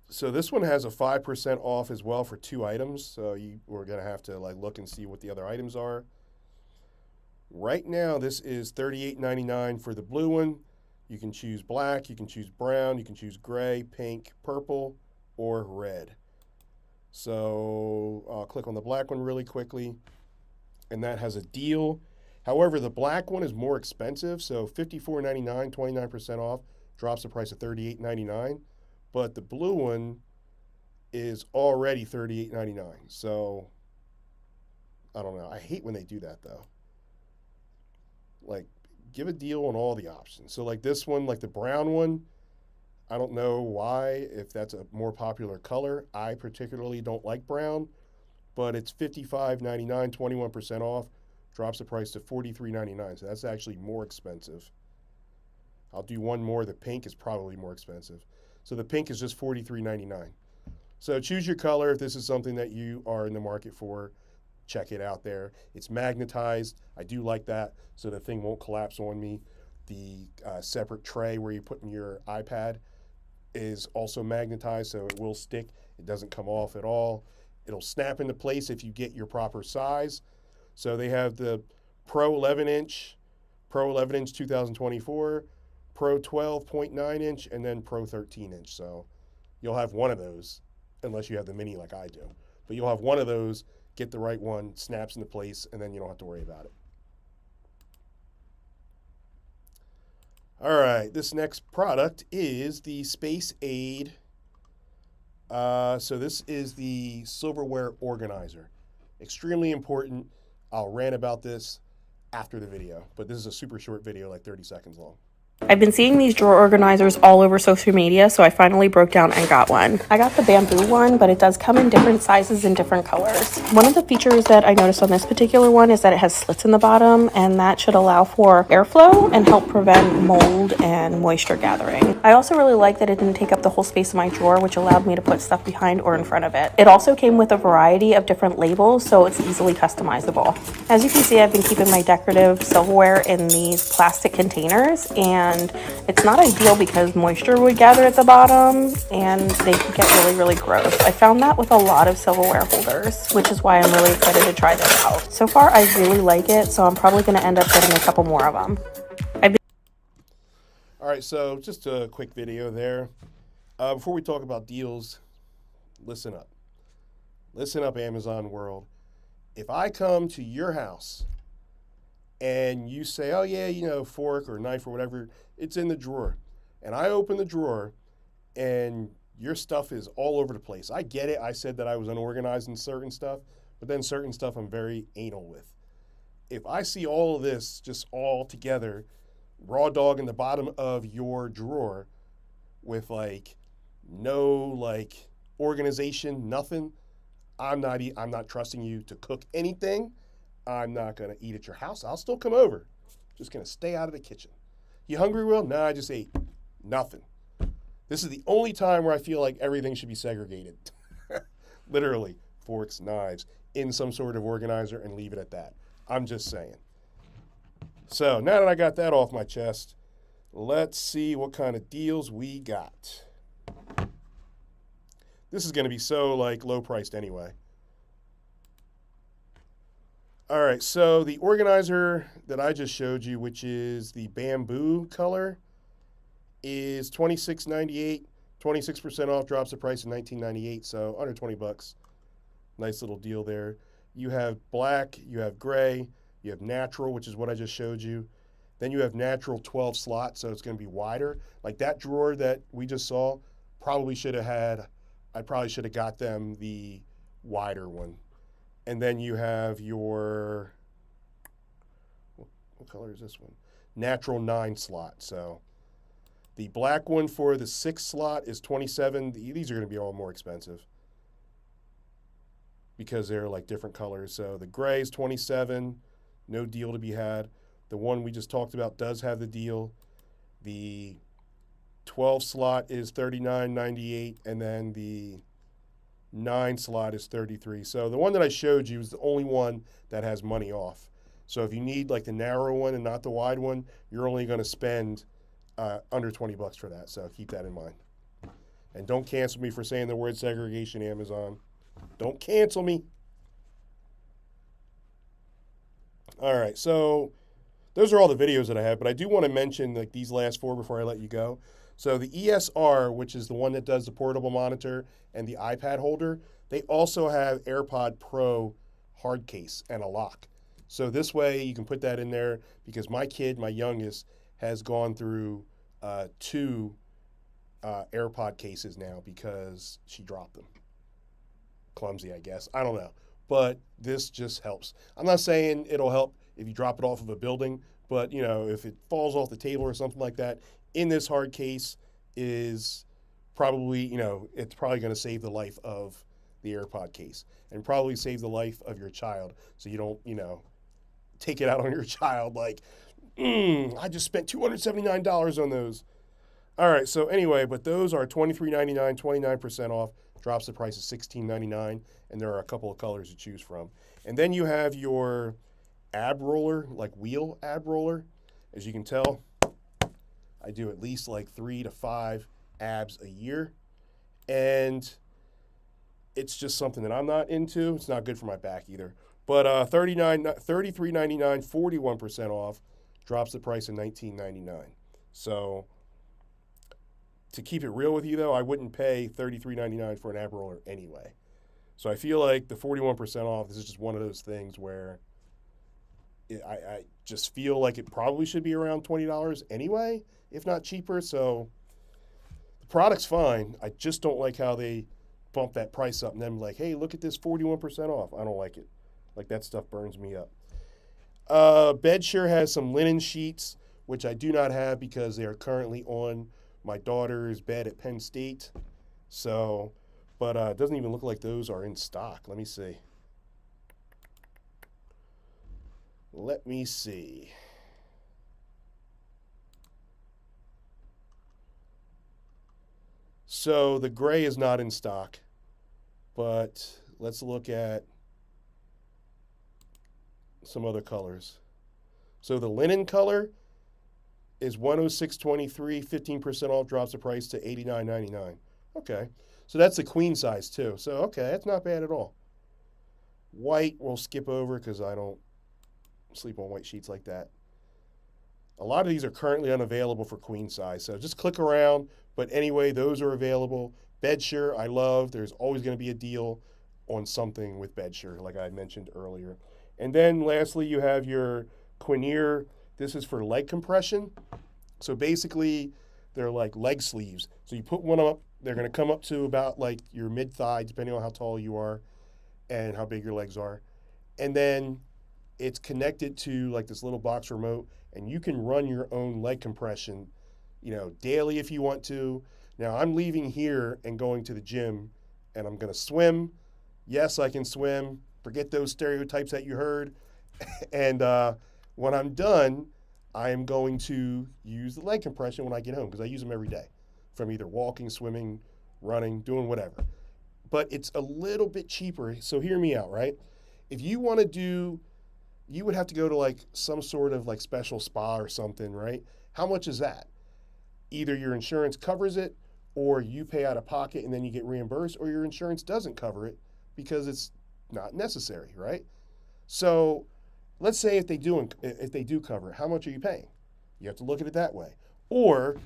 So this one has a 5% off as well for 2 items. So we're gonna have to look and see what the other items are. Right now, this is $38.99 for the blue one. You can choose black, you can choose brown, you can choose gray, pink, purple, or red. So I'll click on the black one really quickly, and that has a deal. However, the black one is more expensive, so $54.99, 29% off, drops the price to $38.99. But the blue one is already $38.99. So I don't know. I hate when they do that though. Give a deal on all the options. So this one, the brown one, I don't know why, if that's a more popular color. I particularly don't like brown, but it's $55.99, 21% off, drops the price to $43.99. So that's actually more expensive. I'll do one more. The pink is probably more expensive. So the pink is just $43.99. So choose your color if this is something that you are in the market for. Check it out there. It's magnetized. I do like that, so the thing won't collapse on me. The separate tray where you put in your iPad is also magnetized, so it will stick. It doesn't come off at all. It'll snap into place if you get your proper size. So they have the Pro 11-inch, Pro 11-inch 2024, Pro 12.9-inch, and then Pro 13-inch. So you'll have one of those, unless you have the mini like I do. But you'll have one of those, get the right one, snaps into place, and then you don't have to worry about it. All right, this next product is the Space Aid. So this is the silverware organizer. Extremely important. I'll rant about this after the video, but this is a super short video, like 30 seconds long. I've been seeing these drawer organizers all over social media, so I finally broke down and got one. I got the bamboo one, but it does come in different sizes and different colors. One of the features that I noticed on this particular one is that it has slits in the bottom, and that should allow for airflow and help prevent mold and moisture gathering. I also really like that it didn't take up the whole space of my drawer, which allowed me to put stuff behind or in front of it. It also came with a variety of different labels, so it's easily customizable. As you can see, I've been keeping my decorative silverware in these plastic containers, and it's not ideal because moisture would gather at the bottom and they could get really, really gross. I found that with a lot of silverware holders, which is why I'm really excited to try this out. So far, I really like it, so I'm probably going to end up getting a couple more of them. All right, so just a quick video there. Before we talk about deals, listen up. Listen up, Amazon world. If I come to your house and you say, oh, yeah, you know, fork or knife or whatever, it's in the drawer. And I open the drawer and your stuff is all over the place. I get it. I said that I was unorganized in certain stuff, but then certain stuff I'm very anal with. If I see all of this just all together, raw dog in the bottom of your drawer with like no like organization, nothing, I'm not trusting you to cook anything. I'm not gonna eat at your house. I'll still come over. Just gonna stay out of the kitchen. You hungry, Will? Nah, I just ate. Nothing. This is the only time where I feel like everything should be segregated. Literally, forks, knives, in some sort of organizer and leave it at that. I'm just saying. So now that I got that off my chest, let's see what kind of deals we got. This is gonna be so like low priced anyway. All right, so the organizer that I just showed you, which is the bamboo color, is $26.98. 26% off, drops the price in $19.98, so under 20 bucks. Nice little deal there. You have black, you have gray, you have natural, which is what I just showed you. Then you have natural 12 slot, so it's going to be wider. Like that drawer that we just saw, probably should have had, I probably should have got them the wider one. And then you have your, what color is this one? Natural 9 slot. So the black one for the 6 slot is 27. These are going to be all more expensive because they're like different colors. So the gray is 27, no deal to be had. The one we just talked about does have the deal. The 12 slot is $39.98, and then the 9 slot is $33. So the one that I showed you is the only one that has money off. So if you need like the narrow one and not the wide one, you're only going to spend under 20 bucks for that. So keep that in mind. And don't cancel me for saying the word segregation, Amazon. Don't cancel me. All right, so those are all the videos that I have, but I do want to mention like these last 4 before I let you go. So the ESR, which is the one that does the portable monitor and the iPad holder, they also have AirPod Pro hard case and a lock. So this way you can put that in there because my kid, my youngest, has gone through 2 AirPod cases now because she dropped them. Clumsy, I guess. I don't know. But this just helps. I'm not saying it'll help if you drop it off of a building, but you know, if it falls off the table or something like that, in this hard case is probably, you know, it's probably going to save the life of the AirPod case and probably save the life of your child. So you don't, you know, take it out on your child like, I just spent $279 on those. All right, so anyway, but those are $23.99, 29% off, drops the price of $16.99, and there are a couple of colors to choose from. And then you have your ab roller, like wheel ab roller. As you can tell, I do at least like 3 to 5 abs a year, and it's just something that I'm not into. It's not good for my back either. But $33.99, 41% off, drops the price in $19.99. So to keep it real with you, though, I wouldn't pay $33.99 for an ab roller anyway. So I feel like the 41% off, this is just one of those things where I just feel like it probably should be around $20 anyway, if not cheaper. So the product's fine. I just don't like how they bump that price up and then like, hey, look at this 41% off. I don't like it. Like that stuff burns me up. BedShare has some linen sheets which I do not have because they are currently on my daughter's bed at Penn State. So, but it doesn't even look like those are in stock. Let me see. Let me see. So the gray is not in stock, but let's look at some other colors. So the linen color is 106.23, 15% off, drops the price to $89.99. Okay. So that's the queen size too. So okay, that's not bad at all. White we'll skip over because I don't sleep on white sheets like that. A lot of these are currently unavailable for queen size. So just click around. But anyway, those are available. Bedsure, I love. There's always going to be a deal on something with Bedsure, like I mentioned earlier. And then lastly, you have your Quinier. This is for leg compression. So basically, they're like leg sleeves. So you put one up, they're going to come up to about like your mid thigh, depending on how tall you are and how big your legs are. And then it's connected to like this little box remote, and you can run your own leg compression, daily if you want to. Now I'm leaving here and going to the gym, and I'm going to swim. Yes, I can swim. Forget those stereotypes that you heard. And when I'm done, I am going to use the leg compression when I get home because I use them every day from either walking, swimming, running, doing whatever. But it's a little bit cheaper. So hear me out, right? If you want to do, you would have to go to like some sort of like special spa or something, right? How much is that? Either your insurance covers it or you pay out of pocket and then you get reimbursed, or your insurance doesn't cover it because it's not necessary, right? So let's say if they do cover it, how much are you paying? You have to look at it that way. Or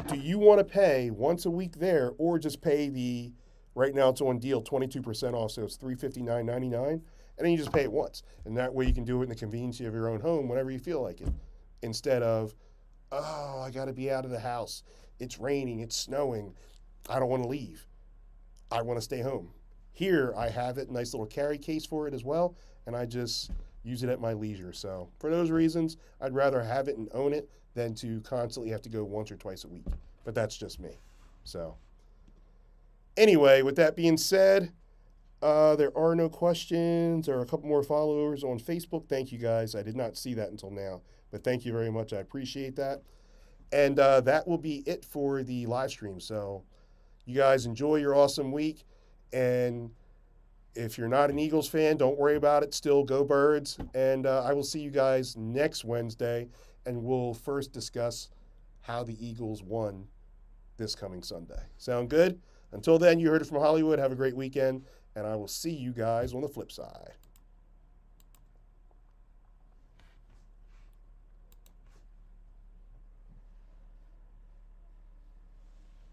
do you want to pay once a week there, or just pay the, right now it's on deal 22% off, so it's $359.99, and then you just pay it once. And that way you can do it in the convenience of your own home whenever you feel like it. Instead of, oh, I got to be out of the house. It's raining, it's snowing. I don't want to leave. I want to stay home. Here I have it, nice little carry case for it as well, and I just use it at my leisure. So for those reasons, I'd rather have it and own it than to constantly have to go once or twice a week. But that's just me. So anyway, with that being said, there are no questions. There are a couple more followers on Facebook. Thank you guys. I did not see that until now, but thank you very much. I appreciate that. And that will be it for the live stream. So you guys enjoy your awesome week. And if you're not an Eagles fan, don't worry about it. Still go Birds. And I will see you guys next Wednesday. And we'll first discuss how the Eagles won this coming Sunday. Sound good? Until then, you heard it from Hollywood. Have a great weekend. And I will see you guys on the flip side.